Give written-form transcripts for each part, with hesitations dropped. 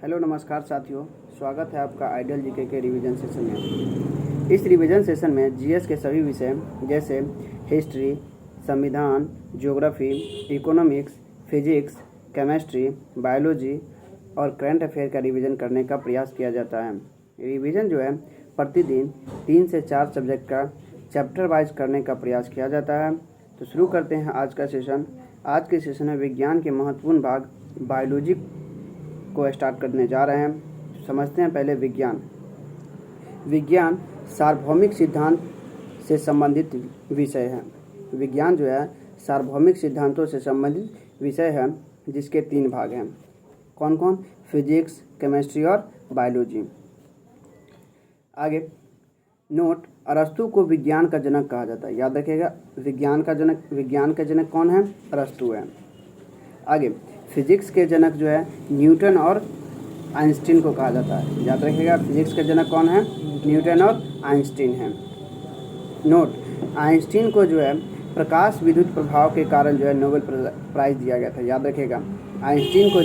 Hello नमस्कार साथियों, स्वागत है आपका आइडियल जीके के रिवीजन सेशन में। इस रिवीजन सेशन में जीएस के सभी विषय जैसे हिस्ट्री, संविधान, geography, economics, physics, chemistry, biology और करंट अफेयर का रिवीजन करने का प्रयास किया जाता है। रिवीजन जो है प्रतिदिन 3 से 4 सब्जेक्ट का चैप्टर वाइज करने का प्रयास किया जाता है। तो शुरू करते हैं आज का सेशन। आज के सेशन में विज्ञान के महत्वपूर्ण भाग बायोलॉजी को स्टार्ट करने जा रहे हैं। समझते हैं पहले विज्ञान। विज्ञान सार्वभौमिक सिद्धांत से संबंधित विषय है। विज्ञान जो है सार्वभौमिक सिद्धांतों से संबंधित विषय है, जिसके 3 भाग हैं। कौन कौन? फिजिक्स, केमिस्ट्री और बायोलॉजी। आगे नोट, अरस्तु को विज्ञान का जनक कहा जाता है। याद रखिएगा, विज्ञान का जनक कौन है? अरस्तु है। आगे फिजिक्स के जनक जो है न्यूटन और आइंस्टीन को कहा जाता है। याद रखिएगा, फिजिक्स के जनक कौन है? न्यूटन और आइंस्टीन हैं। नोट, आइंस्टीन को जो है प्रकाश विद्युत प्रभाव के कारण जो है नोबेल प्राइज़ दिया गया था। याद रखिएगा, आइंस्टीन को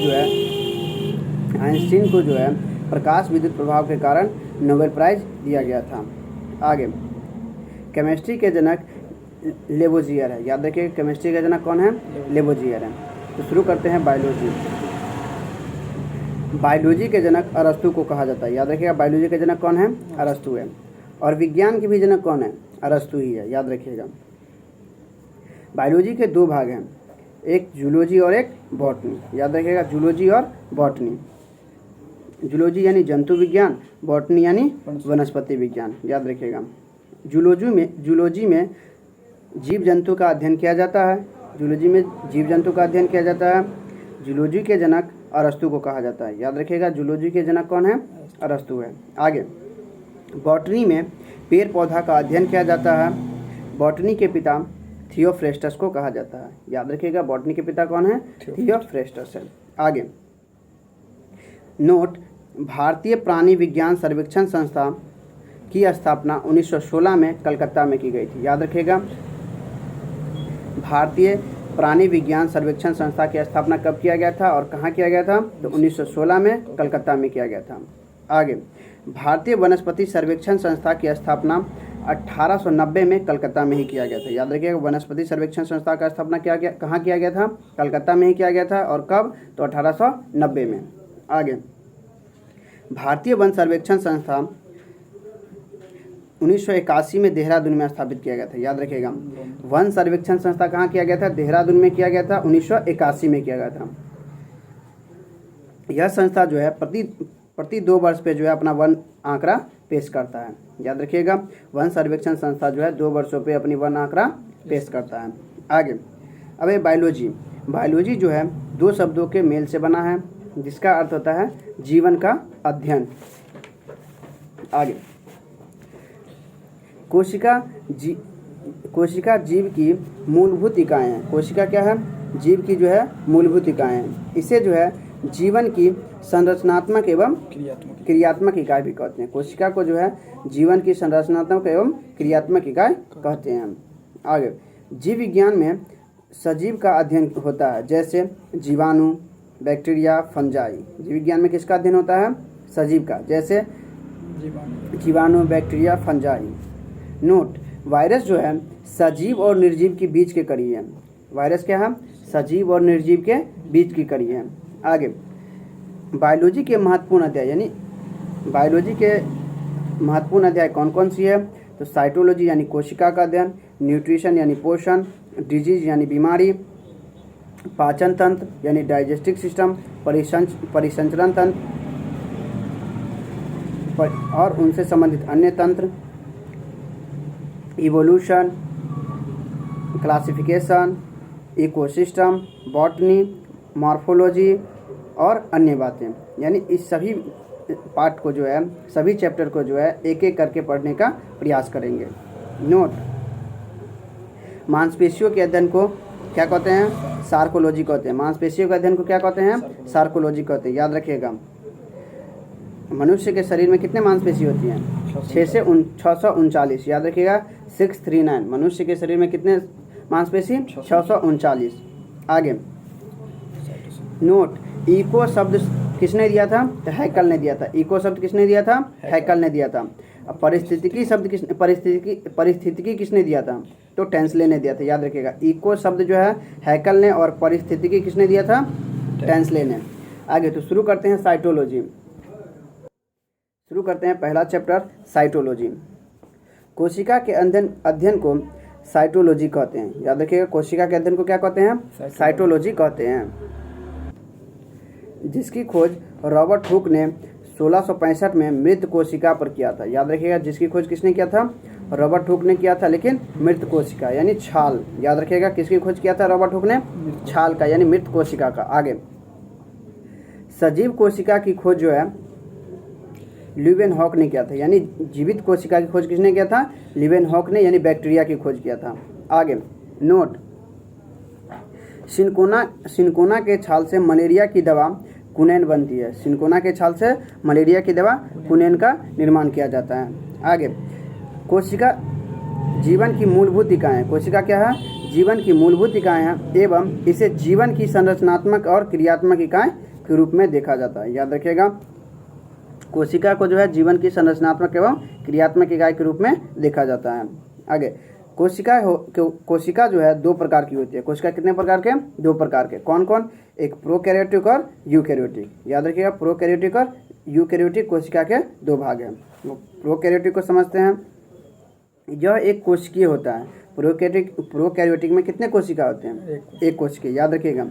जो है प्रकाश विद्युत प्रभाव के कारण नोबेल प्राइज़ दिया गया था। आगे केमिस्ट्री के जनक लेवोजियर है। याद रखिए, केमिस्ट्री का जनक कौन है? लेवोजियर है। तो शुरू करते हैं बायोलॉजी। बायोलॉजी के जनक अरस्तु को कहा जाता है। याद रखिएगा, बायोलॉजी के जनक कौन है? अरस्तु है। और विज्ञान के भी जनक कौन है? अरस्तु ही है। याद रखिएगा, बायोलॉजी के 2 भाग हैं, एक जूलॉजी और एक बॉटनी। याद रखिएगा, जूलॉजी और बॉटनी। जूलॉजी यानी जंतु विज्ञान, बॉटनी यानी वनस्पति विज्ञान। याद रखिएगा, जूलॉजी में जीव जंतु का अध्ययन किया जाता है। जूलॉजी के जनक अरस्तु को कहा जाता है। याद रखिएगा, जूलॉजी के जनक कौन है? अरस्तु है। आगे बॉटनी में पेड़ पौधा का अध्ययन किया जाता है। बॉटनी के पिता थियोफ्रेस्टस को कहा जाता है। याद रखिएगा, बॉटनी के पिता कौन है? थियोफ्रेस्टस है। आगे नोट, भारतीय प्राणी विज्ञान सर्वेक्षण संस्था की स्थापना 1916 में कलकत्ता में की गई थी। याद रखिएगा, भारतीय प्राणी विज्ञान सर्वेक्षण संस्था की स्थापना कब किया गया था और कहाँ किया गया था? तो 1916 में कलकत्ता में किया गया था। आगे भारतीय वनस्पति सर्वेक्षण संस्था की स्थापना 1890 में कलकत्ता में ही किया गया था। याद रखिएगा, वनस्पति सर्वेक्षण संस्था का स्थापना कहाँ किया गया था? कलकत्ता में ही किया गया था। और कब? तो 1890 में। आगे भारतीय वन सर्वेक्षण संस्था 1981 में देहरादून में स्थापित किया गया था। याद रखिएगा, वन सर्वेक्षण संस्था कहाँ किया गया था? देहरादून में किया गया था। 1981 में किया गया था। यह संस्था जो है प्रति 2 वर्ष पे जो है अपना वन आंकड़ा पेश करता है। याद रखिएगा, वन सर्वेक्षण संस्था जो है 2 वर्षों पे अपनी वन आंकड़ा पेश करता है। आगे अब बायोलॉजी जो है 2 शब्दों के मेल से बना है, जिसका अर्थ होता है जीवन का अध्ययन। आगे कोशिका जीव की मूलभूत इकाई है। कोशिका क्या है? जीव की जो है मूलभूत इकाई है। इसे जो है जीवन की संरचनात्मक एवं क्रियात्मक इकाई भी कहते हैं। कोशिका को जो है जीवन की संरचनात्मक एवं क्रियात्मक इकाई कहते हैं। आगे जीव विज्ञान में सजीव का अध्ययन होता है, जैसे जीवाणु, बैक्टीरिया, फंजाई। जीव विज्ञान में किसका अध्ययन होता है? सजीव का, जैसे जीवाणु, बैक्टीरिया, फंजाई। नोट, वायरस जो है सजीव और निर्जीव के बीच के कड़ी है। वायरस क्या है? सजीव और निर्जीव के बीच की कड़ी है। आगे बायोलॉजी के महत्वपूर्ण अध्याय कौन कौन सी है? तो साइटोलॉजी यानी कोशिका का अध्ययन, न्यूट्रिशन यानी पोषण, डिजीज यानी बीमारी, पाचन तंत्र यानी डाइजेस्टिव सिस्टम, परिसंचरण तंत्र और उनसे संबंधित अन्य तंत्र, evolution, classification, ecosystem, botany, morphology और अन्य बातें। यानी इस सभी पार्ट को जो है, सभी चैप्टर को जो है एक एक करके पढ़ने का प्रयास करेंगे। नोट, मांसपेशियों के अध्ययन को क्या कहते हैं? सार्कोलॉजी कहते हैं। मांसपेशियों के अध्ययन को क्या कहते हैं? सार्कोलॉजी कहते हैं। याद रखिएगा, मनुष्य के शरीर में कितने मांसपेशी होती हैं? 639। याद रखिएगा, 639। मनुष्य के शरीर में कितने मांसपेशी? 639। आगे नोट, इको शब्द किसने दिया था? तो हैकल ने दिया था। इको शब्द किसने दिया था? हैकल ने दिया था। अब पारिस्थितिकी शब्द पारिस्थितिकी किसने दिया था? तो टेंसले ने दिया था। याद रखिएगा, इको शब्द जो है हैकल ने और पारिस्थितिकी किसने दिया था? टेंसले ने। आगे तो शुरू करते हैं साइटोलॉजी। शुरू करते हैं पहला चैप्टर साइटोलॉजी। कोशिका के अध्ययन को साइटोलॉजी कहते हैं। याद रखिएगा, कोशिका के अध्ययन को क्या कहते हैं? साइटोलॉजी कहते हैं। जिसकी खोज रॉबर्ट हुक ने 1665 में मृत कोशिका पर किया था। याद रखिएगा, जिसकी खोज किसने किया था? रॉबर्ट हुक ने किया था, लेकिन मृत कोशिका यानी छाल। याद रखिएगा, किसकी खोज किया था रॉबर्ट हुक ने? छाल का यानी मृत कोशिका का। आगे सजीव कोशिका की खोज जो है ल्यूवेनहॉक ने किया था, यानी जीवित कोशिका की खोज किसने किया था? ल्यूवेनहॉक ने, यानी बैक्टीरिया की खोज किया था। आगे नोट, सिनकोना के छाल से मलेरिया की दवा कुनैन बनती है। सिनकोना के छाल से मलेरिया की दवा कुनैन का निर्माण किया जाता है। आगे कोशिका जीवन की मूलभूत इकाई। कोशिका क्या है? जीवन की मूलभूत इकाई है एवं इसे जीवन की संरचनात्मक और क्रियात्मक इकाई के रूप में देखा जाता है। याद रखिएगा, कोशिका को जो है जीवन की संरचनात्मक एवं क्रियात्मक इकाई के रूप में देखा जाता है। आगे कोशिका जो है दो प्रकार की होती है। कोशिका कितने प्रकार के? दो प्रकार के। कौन कौन? एक प्रोकैरियोटिक और यूकैरियोटिक। याद रखिएगा, प्रोकैरियोटिक और यूकैरियोटिक कोशिका के दो भाग हैं। प्रोकैरियोटिक को समझते हैं, यह एक कोशिकीय होता है। प्रोकैरियोटिक में कितने कोशिका होते हैं? एक कोशिकीय। याद रखिएगा,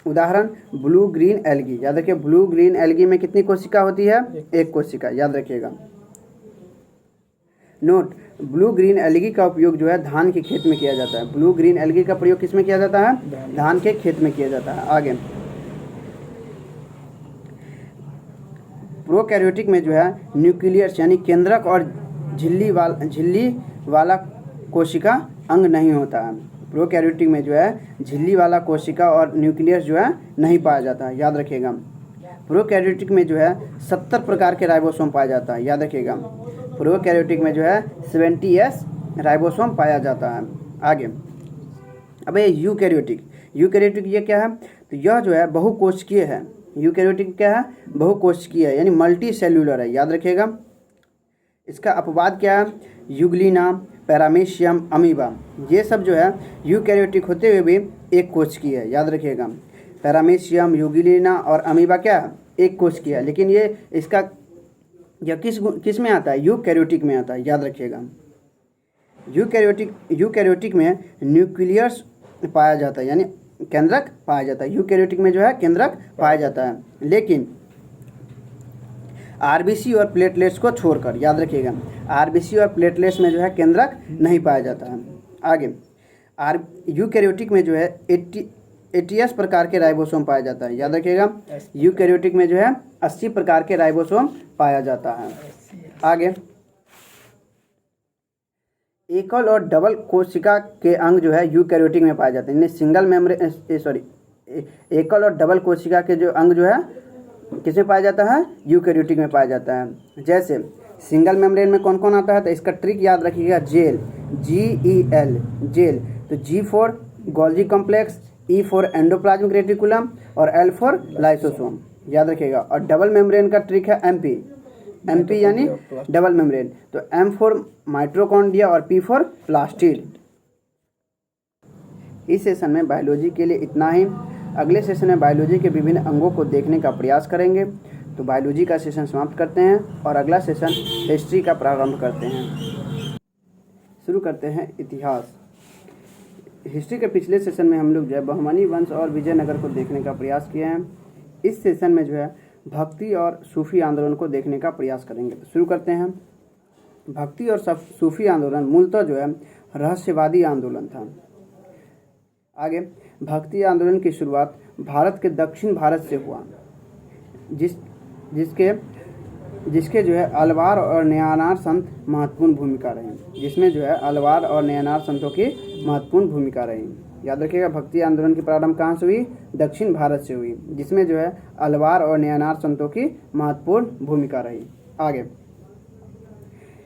उदाहरण ब्लू ग्रीन एल्गी। याद रखिए, ब्लू ग्रीन एल्गी में कितनी कोशिका होती है? एक कोशिका। याद रखिएगा। नोट, ब्लू ग्रीन एल्गी का उपयोग जो है धान के खेत में किया जाता है। ब्लू ग्रीन एल्गी का प्रयोग किस में किया जाता है? धान के खेत में किया जाता है। आगे प्रोकैरियोटिक में जो है न्यूक्लियस यानी केंद्रक और झिल्ली वाला कोशिका अंग नहीं होता है। प्रोकैरियोटिक में जो है झिल्ली वाला कोशिका और न्यूक्लियस जो है नहीं पाया जाता है। याद रखिएगा, प्रोकैरियोटिक में जो है 70 प्रकार के राइबोसोम पाया जाता है। याद रखिएगा, प्रोकैरियोटिक में जो है 70S राइबोसोम पाया जाता है। आगे अब ये यूकैरियोटिक ये क्या है? तो यह जो है बहुकोशिकीय है। यूकैरियोटिक क्या है? बहुकोशिकीय है, यानी मल्टी सेल्यूलर है। याद रखिएगा, इसका अपवाद क्या है? यूग्लिना, पैरामीशियम, अमीबा, ये सब जो है यूकैरियोटिक होते हुए भी एक कोशिकीय है। याद रखिएगा, पैरामीशियम, यूग्लिना और अमीबा क्या है? एक कोशिकीय है, लेकिन ये इसका यह किस में आता है? यूकैरियोटिक में आता है। याद रखिएगा, यूकैरियोटिक में न्यूक्लियस पाया जाता है, यानी केंद्रक पाया जाता है। यूकैरियोटिक में जो है केंद्रक पाया जाता है, लेकिन आरबीसी और प्लेटलेट्स को छोड़कर। याद रखिएगा, आरबीसी और प्लेटलेट्स में जो है केंद्रक नहीं पाया जाता है। आगे यूकैरियोटिक में जो है 80 प्रकार के राइबोसोम पाया जाता है। याद रखिएगा, यूकैरियोटिक में जो है 80 प्रकार के राइबोसोम पाया जाता है। आगे एकल और डबल कोशिका के अंग जो है यूकैरियोटिक में पाए जाते हैं। सिंगल मेम्ब्रेन एकल और डबल कोशिका के जो अंग जो है किसमें पाया जाता है? यूकैरियोटिक में पाया जाता है। जैसे सिंगल मेम्ब्रेन में कौन कौन आता है? तो इसका ट्रिक याद रखिएगा, जेल, GEL, जेल। तो G for Golgi complex, E for endoplasmic reticulum और L फॉर लाइसोसोम। याद रखिएगा। और डबल मेम्ब्रेन का ट्रिक है MP यानी डबल मेम्ब्रेन। तो M फॉर माइटोकॉन्ड्रिया और P फॉर प्लास्टिड। इस सेशन में बायोलॉजी के लिए इतना ही। अगले सेशन में बायोलॉजी के विभिन्न अंगों को देखने का प्रयास करेंगे। तो बायोलॉजी का सेशन समाप्त करते हैं और अगला सेशन हिस्ट्री का प्रारंभ करते हैं। शुरू करते हैं इतिहास। हिस्ट्री के पिछले सेशन में हम लोग जो है बहमनी वंश और विजयनगर को देखने का प्रयास किए हैं। इस सेशन में जो है भक्ति और सूफी आंदोलन को देखने का प्रयास करेंगे। तो शुरू करते हैं। भक्ति और सूफी आंदोलन मूलतः जो है रहस्यवादी आंदोलन था। आगे भक्ति आंदोलन की शुरुआत भारत के दक्षिण भारत से हुआ, जिसके जो है अलवार और नयानार संत महत्वपूर्ण भूमिका रही। जिसमें जो है अलवार और नयानार संतों की महत्वपूर्ण भूमिका रही। याद रखिएगा, भक्ति आंदोलन की प्रारंभ कहाँ से हुई? दक्षिण भारत से हुई, जिसमें जो है अलवार और नयानार संतों की महत्वपूर्ण भूमिका रही। आगे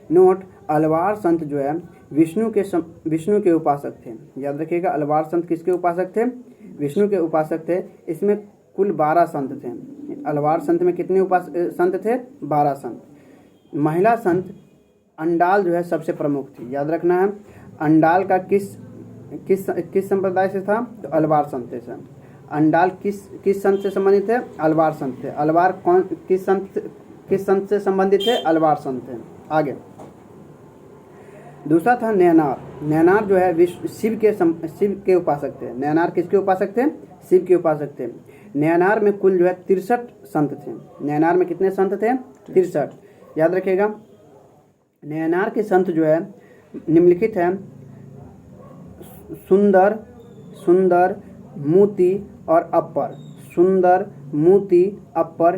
नोट, अलवार संत जो है विष्णु के उपासक थे। याद रखिएगा, अलवार संत किसके उपासक थे? विष्णु के उपासक थे। इसमें कुल 12 संत थे। अलवार संत में कितने संत थे? 12 संत। महिला संत अंडाल जो है सबसे प्रमुख थी, याद रखना है। अंडाल का किस संप्रदाय से था? तो अलवार संत से। अंडाल किस संत से संबंधित है? अलवार संत थे। अलवार किस संत से संबंधित है? अलवार संत थे। आगे दूसरा था नैनार। नैनार जो है शिव के उपासक थे। नैनार किसके उपासक थे? शिव के उपासक थे। नैनार में कुल जो है 63 संत थे। नैनार में कितने संत थे? 63। याद रखिएगा। नैनार के संत जो है निम्नलिखित हैं: सुंदर, मूति और अप्पर। सुंदर, मूति, अप्पर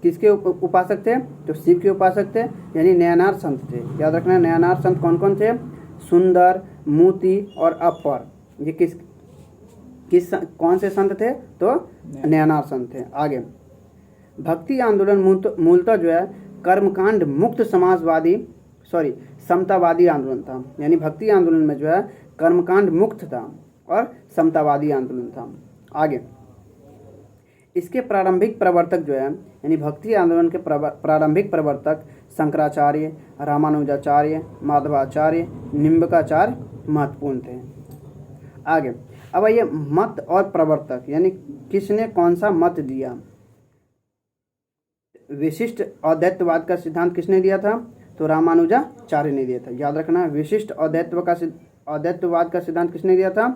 किसके उपासक थे? तो शिव के उपासक थे, यानी नैनार संत थे। याद रखना है, नैनार संत कौन कौन थे? सुंदर, मूति और अप्पर। ये कौन से संत थे? तो नैनार संत थे। आगे भक्ति आंदोलन मूलतः जो है कर्मकांड मुक्त समतावादी आंदोलन था। यानी भक्ति आंदोलन में जो है कर्मकांड मुक्त था और समतावादी आंदोलन था। आगे इसके प्रारंभिक प्रवर्तक जो है, यानी भक्ति आंदोलन के प्रारंभिक प्रवर्तक शंकराचार्य, रामानुजाचार्य, माधवाचार्य, निम्बकाचार्य महत्वपूर्ण थे। आगे अब ये मत और प्रवर्तक, यानी किसने कौन सा मत दिया? विशिष्ट अद्वैतवाद का सिद्धांत किसने दिया था? तो रामानुजाचार्य ने दिया था। याद रखना, विशिष्ट अद्वैतवाद का सिद्धांत किसने दिया था?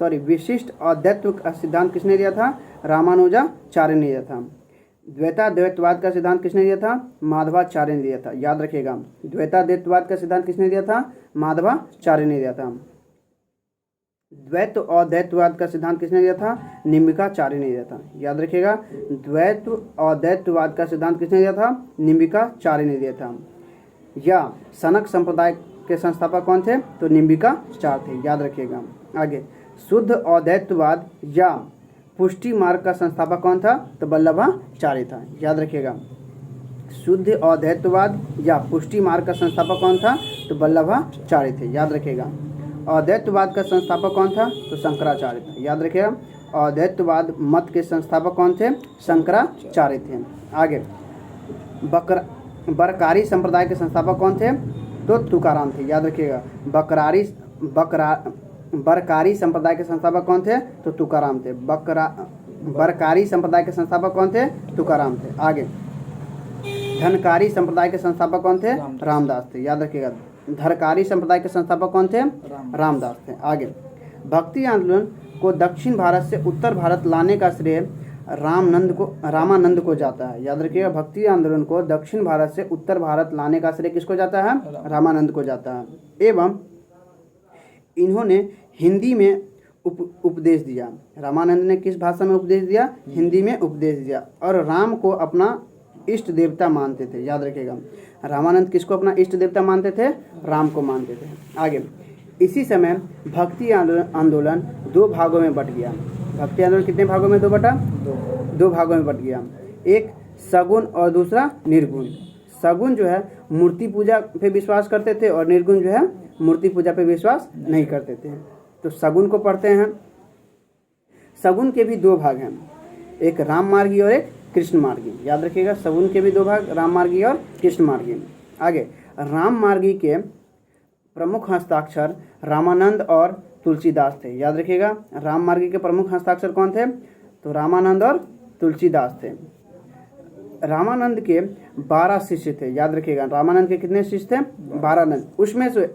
विशिष्ट अद्वैत का सिद्धांत किसने दिया था? रामानुजाचार्य ने दिया था। द्वैताद्वैतवाद का सिद्धांत किसने दिया था? माधवाचार्य ने दिया था। याद रखिएगा, द्वैताद्वैतवाद का सिद्धांत किसने दिया था? माधवाचार्य ने दिया था। द्वैत और द्वैतवाद का सिद्धांत किसने दिया था? निम्बिकाचार्य ने दिया था। याद रखिएगा, द्वैत और द्वैतवाद का सिद्धांत किसने दिया था? निम्बिकाचार्य ने दिया था। या सनक संप्रदाय के संस्थापक कौन थे? तो निम्बिकाचार्य थे। याद रखिएगा। आगे शुद्ध अद्वैतवाद या पुष्टि मार्ग का संस्थापक कौन था? तो वल्लभाचार्य था। याद रखिएगा, शुद्ध अद्वैतवाद या पुष्टि मार्ग का संस्थापक कौन था? तो वल्लभाचार्य थे। याद रखिएगा। अद्वैतवाद का संस्थापक कौन था? तो शंकराचार्य था। याद रखिएगा, अद्वैतवाद मत के संस्थापक कौन थे? शंकराचार्य थे। आगे बरकारी संप्रदाय के संस्थापक कौन थे? तो तुकाराम थे। याद रखिएगा, बरकारी संप्रदाय के संस्थापक कौन थे? तो तुकाराम थे। बरकारी संप्रदाय के संस्थापक कौन थे? तुकाराम थे। आगे धनकारी संप्रदाय के संस्थापक कौन थे? रामदास थे। याद रखिएगा, धरकारी संप्रदाय के संस्थापक कौन थे? रामदास थे। आगे भक्ति आंदोलन को दक्षिण भारत से उत्तर भारत लाने का श्रेय रामानंद को जाता है। याद रखिएगा, भक्ति आंदोलन को दक्षिण भारत से उत्तर भारत लाने का श्रेय किसको जाता है? रामानंद को जाता है। एवं इन्होंने हिंदी में उपदेश दिया। रामानंद ने किस भाषा में उपदेश दिया? हिंदी में उपदेश दिया। और राम को अपना इष्ट देवता मानते थे। याद रखिएगा, रामानंद किसको अपना इष्ट देवता मानते थे? राम को मानते थे। आगे इसी समय भक्ति आंदोलन 2 भागों में बट गया। भक्ति आंदोलन कितने भागों में? 2 भागों में बट गया। एक सगुण और दूसरा निर्गुण। सगुण जो है मूर्ति पूजा पे विश्वास करते थे और निर्गुण जो है मूर्ति पूजा पे विश्वास नहीं करते थे। तो सगुण को पढ़ते हैं। सगुण के भी 2 भाग हैं, एक राम मार्गी और एक कृष्ण मार्गी। याद रखिएगा, सगुण के भी 2 भाग, राम मार्गी और कृष्ण मार्गी। आगे राम मार्गी के प्रमुख हस्ताक्षर रामानंद और तुलसीदास थे। याद रखिएगा, राम मार्गी के प्रमुख हस्ताक्षर कौन थे? तो रामानंद और तुलसीदास थे। रामानंद के 12 शिष्य थे। याद रखिएगा, रामानंद के कितने शिष्य थे? 12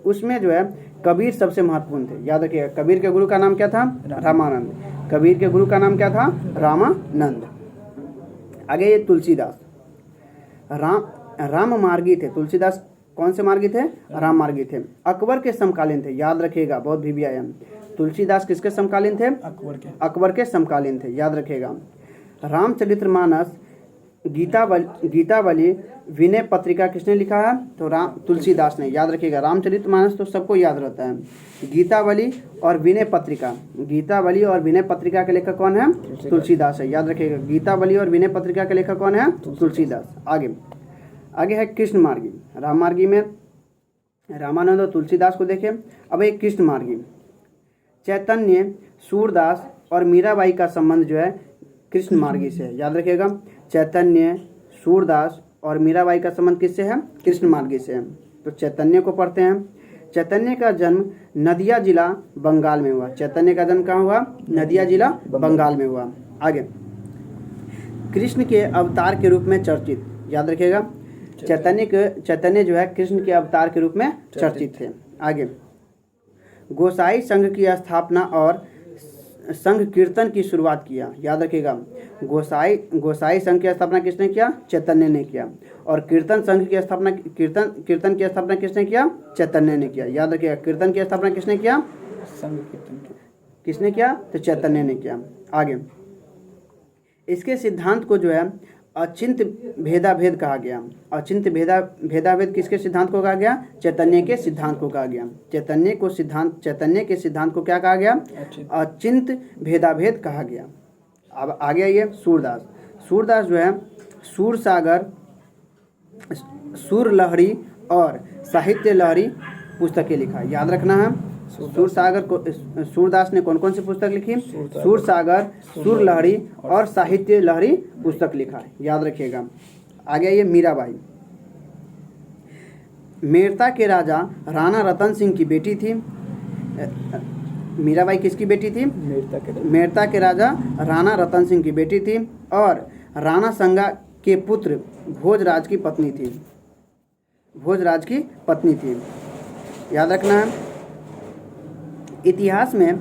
उसमें जो है कबीर सबसे महत्वपूर्ण थे। याद रखिएगा, कबीर के गुरु का नाम क्या था? रामानंद। कबीर के गुरु का नाम क्या था? रामानंद। आगे ये तुलसीदास राम मार्गी थे। तुलसीदास कौन से मार्गी थे? राम मार्गी थे। अकबर के समकालीन थे। याद रखिएगा, बहुत भी आया। तुलसीदास किसके समकालीन थे? अकबर के समकालीन थे। याद रखिएगा, रामचरितमानस, गीतावली, विनय पत्रिका किसने लिखा है? तो तुलसीदास ने। याद रखिएगा, रामचरितमानस तो सबको याद रहता है। गीतावली और विनय पत्रिका, गीतावली और विनय पत्रिका के लेखक कौन है? तुलसीदास है। याद रखिएगा, गीतावली और विनय पत्रिका के लेखक कौन है? तुलसीदास। आगे है कृष्ण मार्गी। राम मार्गी में रामानंद और तुलसीदास को देखें। अब एक कृष्ण मार्गी, चैतन्य, सूरदास और मीराबाई का संबंध जो है कृष्ण मार्गी से है, याद रखिएगा। चैतन्य, सूरदास और मीराबाई का संबंध किससे है? कृष्ण मार्गी से है। तो चैतन्य को पढ़ते हैं। चैतन्य का जन्म नदिया जिला बंगाल में हुआ। चैतन्य का जन्म कहाँ हुआ? नदिया जिला बंगाल में हुआ। आगे, कृष्ण के अवतार के रूप में चर्चित, याद रखिएगा। चैतन्य जो है कृष्ण के अवतार के रूप में चर्चित थे। आगे, गोसाई संघ की स्थापना और संघ कीर्तन की शुरुआत किया, याद रखिएगा। गोसाई संघ की स्थापना किसने किया? चैतन्य ने किया। और कीर्तन संघ की स्थापना कीर्तन की स्थापना किसने किया? चैतन्य ने किया, याद रखिएगा। कीर्तन की स्थापना किसने किया? संघ कीर्तन किसने किया? तो चैतन्य ने किया। आगे, इसके सिद्धांत को जो है अचिंत भेदाभेद कहा गया। अचिंत भेदाभेद किसके सिद्धांत को कहा गया? चैतन्य के सिद्धांत को कहा गया। चैतन्य के सिद्धांत को क्या कहा गया? अचिंत भेदाभेद कहा गया। अब आगे आइए, सूरदास जो है सूर सागर, सूर लहरी और साहित्य लहरी पुस्तकें लिखा, याद रखना है। सूरदास ने कौन कौन सी पुस्तक लिखी? सूर सागर, सूर लहरी और साहित्य लहरी पुस्तक लिखा, याद रखिएगा। आगे आइए, मीराबाई। मेरता के राजा राणा रतन सिंह की बेटी थी। मीराबाई किसकी बेटी थी? मेरता के राजा राणा रतन सिंह की बेटी थी और राणा संगा के पुत्र भोजराज की पत्नी थी, याद रखना है। इतिहास में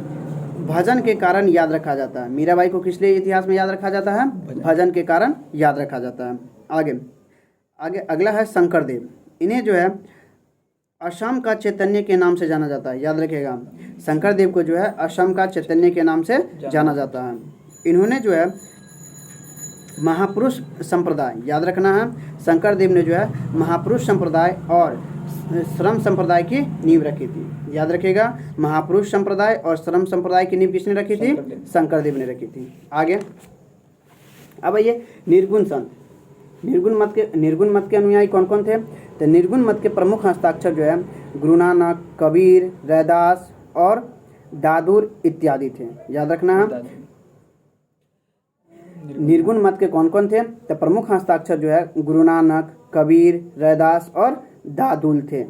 भजन के कारण याद रखा जाता है। मीराबाई को किस लिए इतिहास में याद रखा जाता है? भजन के कारण याद रखा जाता है। आगे अगला है शंकरदेव। इन्हें जो है असम का चैतन्य के नाम से जाना जाता है, याद रखिएगा। शंकरदेव को जो है असम का चैतन्य के नाम से जाना जाता है। इन्होंने जो है महापुरुष संप्रदाय, याद रखना है। शंकरदेव ने जो है महापुरुष संप्रदाय और श्रम संप्रदाय की नींव रखी थी, याद रखिएगा। महापुरुष संप्रदाय और श्रम संप्रदाय की नींव किसने रखी थी? शंकरदेव ने रखी थी। आगे, अब ये निर्गुण संत। निर्गुण मत के अनुयायी कौन कौन थे? तो निर्गुण मत के प्रमुख हस्ताक्षर जो है गुरु नानक, कबीर, रैदास और दादूर इत्यादि थे, याद रखना है। निर्गुण मत के कौन कौन थे? तो प्रमुख हस्ताक्षर जो है गुरु नानक, कबीर, रैदास और दादुल थे।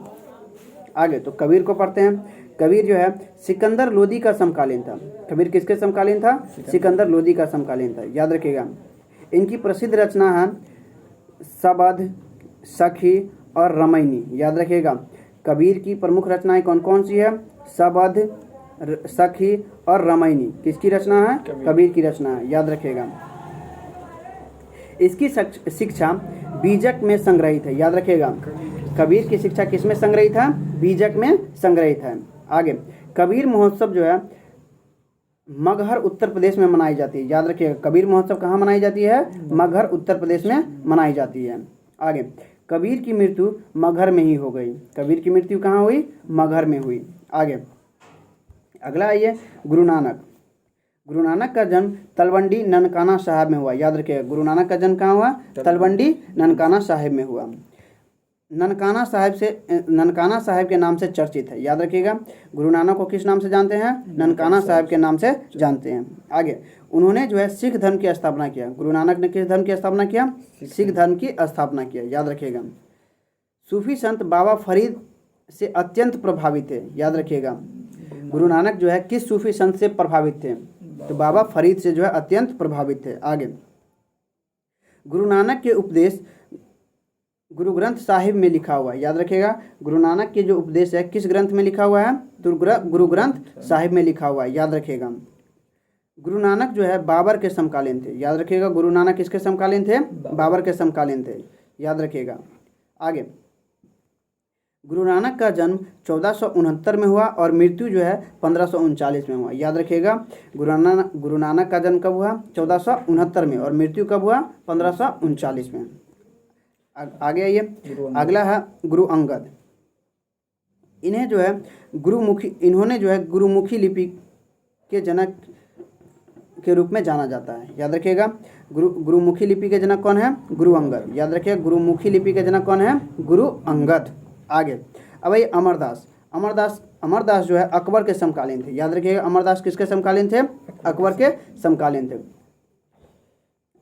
आगे, तो कबीर को पढ़ते हैं। कबीर जो है सिकंदर लोदी का समकालीन था। कबीर किसके समकालीन था? सिकंदर लोदी का समकालीन था, याद रखिएगा। इनकी प्रसिद्ध रचना है सबद, सखी और रमैनी, याद रखिएगा। कबीर की प्रमुख रचनाएं कौन कौन सी है? सबद, सखी और रमैनी किसकी रचना है? कबीर की रचना है, याद रखिएगा। इसकी शिक्षा बीजक में संग्रहित है, याद रखिएगा। कबीर की शिक्षा किसमें संग्रहित है? बीजक में संग्रहित है। आगे, कबीर महोत्सव जो है मगहर उत्तर प्रदेश में मनाई जाती है, याद रखिएगा। कबीर महोत्सव कहाँ मनाई जाती है? मगहर उत्तर प्रदेश में मनाई जाती है। आगे, कबीर की मृत्यु मगहर में ही हो गई। कबीर की मृत्यु कहाँ हुई? मगहर में हुई। आगे, अगला आइए, गुरु नानक। गुरु नानक का जन्म तलवंडी ननकाना साहिब में हुआ, याद रखिएगा। गुरु नानक का जन्म कहाँ हुआ? तलवंडी ननकाना साहिब में हुआ। ननकाना साहिब के नाम से चर्चित है, याद रखिएगा। गुरु नानक को किस नाम से जानते हैं? ननकाना साहिब के नाम से जानते हैं। आगे, उन्होंने जो है सिख धर्म की स्थापना किया। गुरु नानक ने किस धर्म की स्थापना किया? सिख धर्म की स्थापना किया, याद रखिएगा। सूफी संत बाबा फरीद से अत्यंत प्रभावित थे, याद रखिएगा। गुरु नानक जो है किस सूफी संत से प्रभावित थे? तो बाबा फरीद से जो है अत्यंत प्रभावित थे। आगे, गुरु नानक के उपदेश गुरु ग्रंथ साहिब में लिखा हुआ है, याद रखिएगा। गुरु नानक के जो उपदेश है किस ग्रंथ में लिखा हुआ है? तो गुरु ग्रंथ साहिब में लिखा हुआ है, याद रखिएगा। गुरु नानक जो है बाबर के समकालीन थे, याद रखिएगा। गुरु नानक किसके समकालीन थे? बाबर के समकालीन थे, याद रखिएगा। आगे, गुरु नानक का जन्म 1469 में हुआ और मृत्यु जो है 1539 में हुआ, याद रखिएगा। गुरु नानक का जन्म कब हुआ? 1469 में और मृत्यु कब हुआ? 1539 में। आगे आइए, अगला है गुरु अंगद। इन्हें जो है इन्होंने जो है गुरुमुखी लिपि के जनक के रूप में जाना जाता है, याद रखिएगा। गुरुमुखी लिपि के जनक कौन है? गुरु अंगद, याद रखिएगा। गुरुमुखी लिपि के जनक कौन है? गुरु अंगद। आगे, अब ये अमरदास जो है अकबर के समकालीन थे, याद रखिएगा। अमरदास किसके समकालीन थे? अकबर के समकालीन थे।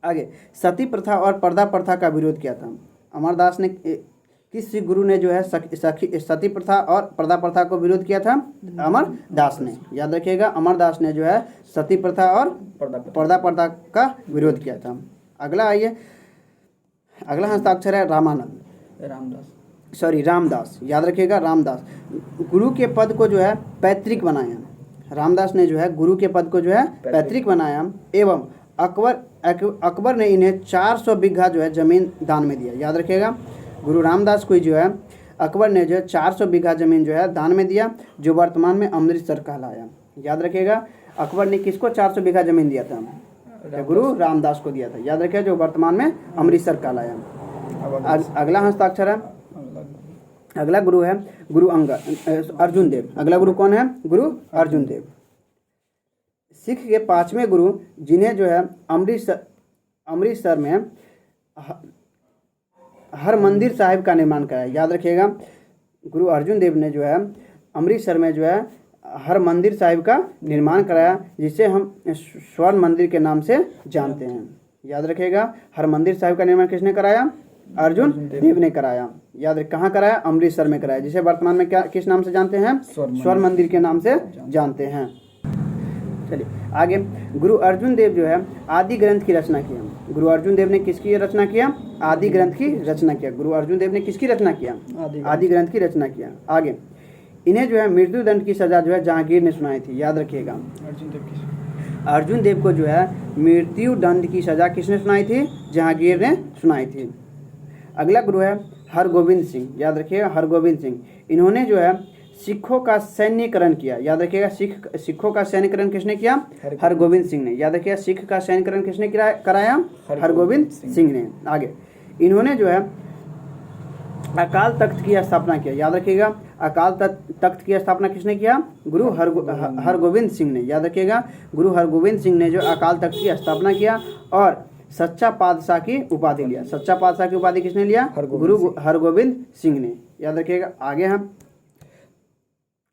आगे, सती प्रथा और पर्दा प्रथा का विरोध किया था। अमरदास ने किस सिख गुरु ने जो है सती प्रथा और पर्दा प्रथा को विरोध किया था? अमरदास ने। याद रखिएगा, अमरदास ने जो है सती प्रथा और पर्दा प्रथा का विरोध किया था। अगला आइए, अगला हस्ताक्षर है रामदास। याद रखिएगा, रामदास। गुरु के पद को जो है पैतृक बनाया। रामदास ने जो है गुरु के पद को जो है पैतृक बनाया एवं अकबर ने इन्हें 400 बीघा जो है जमीन दान में दिया। याद रखिएगा, गुरु रामदास को जो है अकबर ने जो है 400 बीघा जमीन जो है दान में दिया, जो वर्तमान में अमृतसर कहलाया। याद रखिएगा, अकबर ने किसको 400 बीघा जमीन दिया था? तो गुरु रामदास को दिया था। याद रखिएगा, जो वर्तमान में अमृतसर कहलाया। अगला हस्ताक्षर है, अगला गुरु है गुरु अर्जुन देव। अगला गुरु कौन है? गुरु अर्जुन देव। सिख के 5वें गुरु, जिन्हें जो है अमृतसर में हरमंदिर साहिब का निर्माण कराया। याद रखिएगा, गुरु अर्जुन देव ने जो है अमृतसर में जो है हरमंदिर साहिब का निर्माण कराया, जिसे हम स्वर्ण मंदिर के नाम से जानते हैं। याद रखिएगा, हरमंदिर साहिब का निर्माण किसने कराया? अर्जुन देव ने कराया। याद रख, कहाँ कराया? अमृतसर में कराया, जिसे वर्तमान में क्या किस नाम से जानते हैं? स्वर्ण मंदिर के नाम से जानते हैं। चलिए आगे, गुरु अर्जुन देव जो है आदि ग्रंथ की रचना किया। गुरु अर्जुन देव ने किसकी रचना किया? आदि ग्रंथ की रचना किया। गुरु अर्जुन देव ने किसकी रचना किया? आदि ग्रंथ की रचना किया। आगे, इन्हें जो है मृत्यु दंड की सजा जो है जहांगीर ने सुनाई थी। याद रखिएगा, अर्जुन देव को जो है मृत्यु दंड की सजा किसने सुनाई थी? जहांगीर ने सुनाई थी। अगला गुरु है हरगोविंद सिंह। याद रखिएगा, हरगोविंद सिंह। इन्होंने जो है सिखों का सैन्यकरण किया। याद रखिएगा, सिखों का सैन्यकरण किसने किया? हरगोविंद सिंह ने। याद रखिएगा, सिख का सैन्यकरण किसने कराया? हरगोविंद सिंह ने। आगे, इन्होंने जो है अकाल तख्त की स्थापना किया। याद रखिएगा, अकाल तख्त की स्थापना किसने किया? गुरु हरगोविंद सिंह ने। याद रखिएगा, गुरु हरगोविंद सिंह ने जो अकाल तख्त की स्थापना किया और सच्चा पातशाह की उपाधि लिया। सच्चा पातशाह की उपाधि किसने लिया? गुरु हरगोविंद सिंह ने। याद रखिएगा। आगे हम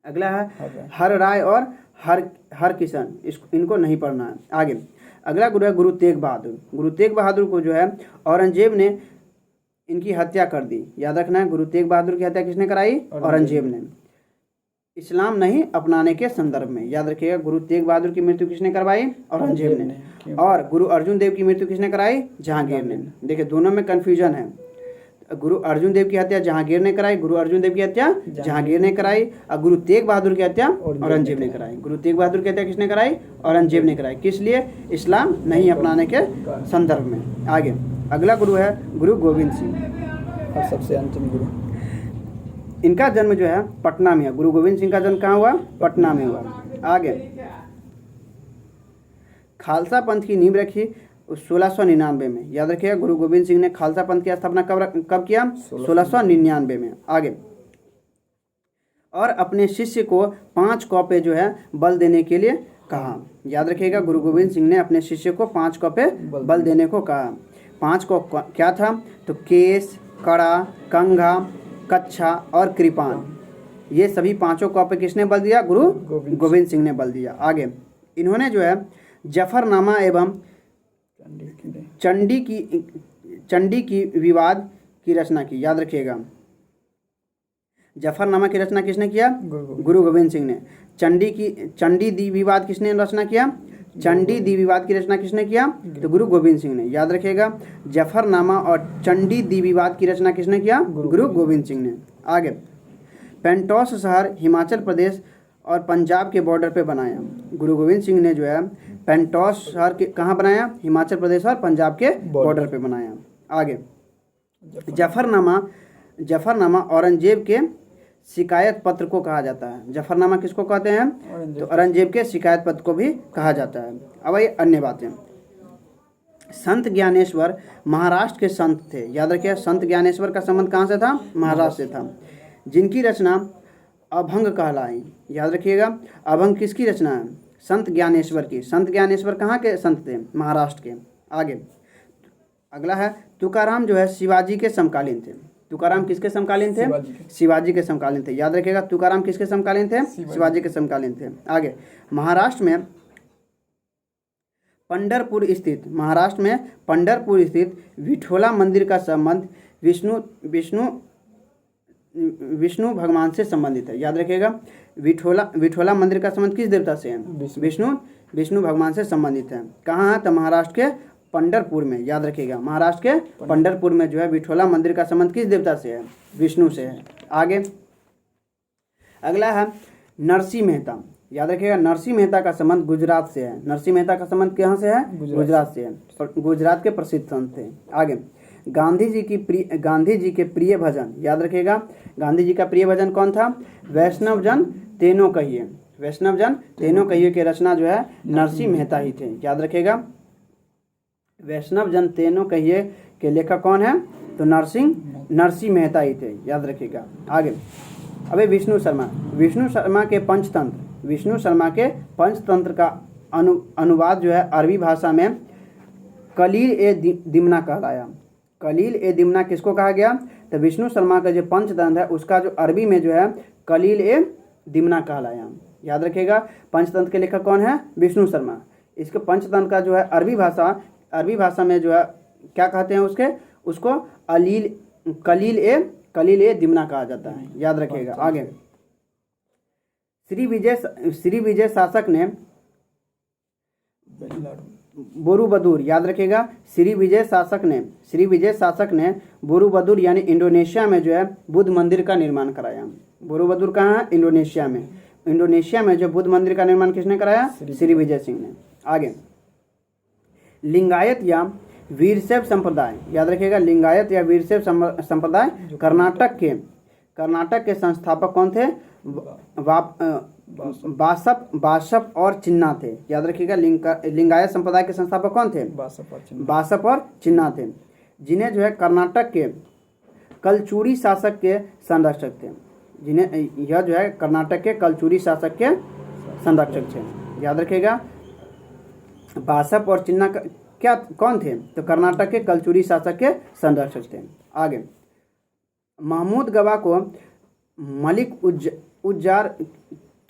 अगला है हर राय और हर किशन, इनको नहीं पढ़ना है। आगे, अगला गुरु है गुरु तेग बहादुर। गुरु तेग बहादुर को जो है औरंगजेब ने इनकी हत्या कर दी। याद रखना है, गुरु तेग बहादुर की हत्या किसने कराई? औरंगजेब ने, इस्लाम नहीं अपनाने के संदर्भ में। याद रखिएगा, गुरु तेग बहादुर की मृत्यु किसने करवाई? औरंगजेब ने। और गुरु अर्जुन देव की मृत्यु किसने कराई? जहांगीर ने। देखिए, दोनों में कंफ्यूजन है। गुरु अर्जुन देव की हत्या जहांगीर ने कराई, गुरु अर्जुन देव की हत्या जहांगीर ने कराई, और गुरु तेग बहादुर की हत्या औरंगजेब ने कराई। गुरु तेग बहादुर की हत्या किसने कराई? औरंगजेब ने कराई। किस लिए? इस्लाम नहीं अपनाने के संदर्भ में। आगे, अगला गुरु है गुरु गोविंद सिंह। और सबसे अंतिम गुरु, इनका जन्म जो है पटना में है। गुरु गोविंद सिंह का जन्म कहाँ हुआ? पटना में हुआ। आगे, खालसा पंथ की नींव रखी 1699 में। याद रखिएगा, गुरु गोविंद सिंह ने खालसा पंथ की स्थापना कब किया? 1699 में। आगे, और अपने शिष्य को 5 कौपे जो है बल देने के लिए कहा। याद रखिएगा, गुरु गोविंद सिंह ने अपने शिष्य को 5 कौपे बल देने को कहा। 5 कौप क्या था? तो केस, कड़ा, कंघा, कच्छा और कृपान, ये सभी 5 कौपे किसने बल दिया? गुरु गोविंद सिंह ने बल दिया। आगे, इन्होंने जो है जफरनामा एवं चंडी की विवाद की रचना की। याद रखिएगा, जफरनामा की रचना किसने किया? गुरु गोविंद सिंह ने। चंडी दी विवाद किसने रचना किया? चंडी दी विवाद की रचना किसने किया? तो गुरु गोविंद सिंह ने। याद रखिएगा, जफरनामा और चंडी दी विवाद की रचना किसने किया? गुरु गोविंद सिंह ने। आगे, पेंटोस शहर हिमाचल प्रदेश और पंजाब के बॉर्डर पे बनाया। गुरु गोविंद सिंह ने जो है पेंटोस शहर के कहाँ बनाया? हिमाचल प्रदेश और पंजाब के बॉर्डर पे बनाया। आगे, जफरनामा औरंगजेब के शिकायत पत्र को कहा जाता है। जफरनामा किसको कहते हैं? तो औरंगजेब के शिकायत पत्र को भी कहा जाता है। अब ये अन्य बातें, संत ज्ञानेश्वर महाराष्ट्र के संत थे। याद रखिए, संत ज्ञानेश्वर का संबंध कहाँ से था? महाराष्ट्र से था, जिनकी रचना अभंग कहलाई। याद रखिएगा, अभंग किसकी रचना है? संत ज्ञानेश्वर की। संत ज्ञानेश्वर कहाँ के संत थे? महाराष्ट्र के। आगे, अगला है तुकाराम जो है शिवाजी के समकालीन थे। तुकाराम किसके समकालीन थे? शिवाजी के समकालीन थे। याद रखिएगा, तुकाराम किसके समकालीन थे? शिवाजी के समकालीन थे। आगे, महाराष्ट्र में पंढरपुर स्थित, महाराष्ट्र में पंढरपुर स्थित विठोला मंदिर का संबंध विष्णु विष्णु विष्णु भगवान से संबंधित है। याद रखिएगा, विठोला मंदिर का संबंध किस देवता से है? विष्णु भगवान से संबंधित है। कहाँ है? तो महाराष्ट्र के पंढरपुर में। याद रखिएगा, महाराष्ट्र के पंढरपुर में जो है विठोला मंदिर का संबंध किस देवता से है? विष्णु से है। आगे अगला है नरसिंह मेहता। याद रखिएगा, नरसिंह मेहता का संबंध गुजरात से है। नरसिंह मेहता का संबंध कहाँ से है? गुजरात से है। गुजरात के प्रसिद्ध संत थे। आगे गांधी जी के प्रिय भजन। याद रखिएगा, गांधी जी का प्रिय भजन कौन था? वैष्णव जन तेनो कहिए। वैष्णव जन तेनो कहिए के रचना जो है नरसिंह मेहता ही थे। याद रखिएगा, वैष्णव जन तेनो कहिए के लेखक कौन है? तो नरसिंह मेहता ही थे। याद रखिएगा। आगे अबे विष्णु शर्मा के पंचतंत्र का अनुवाद जो है अरबी भाषा में कलील ए दिमना कहलाया। कलील ए दिमना किसको कहा गया? तो विष्णु शर्मा का जो पंचतंत्र है उसका जो अरबी में जो है कलील ए दिमना कहलाया। याद रखिएगा, पंचतंत्र के लेखक कौन है? विष्णु शर्मा। इसके पंचतंत्र का जो है अरबी भाषा में जो है क्या कहते हैं उसको कलील ए दिमना कहा जाता है। याद रखिएगा। आगे श्री विजय शासक ने बोरूबदूर। याद रखिएगा, श्री विजय शासक ने बोरूबदूर यानी इंडोनेशिया में जो है बुद्ध मंदिर का निर्माण कराया। बोरूबदूर कहाँ है? इंडोनेशिया में जो बुद्ध मंदिर का निर्माण किसने कराया? श्री विजय सिंह ने। आगे लिंगायत या वीरशैव संप्रदाय। याद रखिएगा, लिंगायत या वीरशैव संप्रदाय कर्नाटक के संस्थापक कौन थे? बासप और चिन्ना थे। याद रखिएगा, लिंगायत संप्रदाय के संस्थापक कौन थे? बासप और चिन्ना थे, जिन्हें जो है कर्नाटक के कलचुरी शासक के संरक्षक थे। यह जो है कर्नाटक के कलचुरी शासक के संरक्षक थे। याद रखिएगा, बासप और चिन्ना क्या कौन थे? तो कर्नाटक के कलचुरी शासक के संरक्षक थे। आगे महमूद गवा को मलिक उज्जार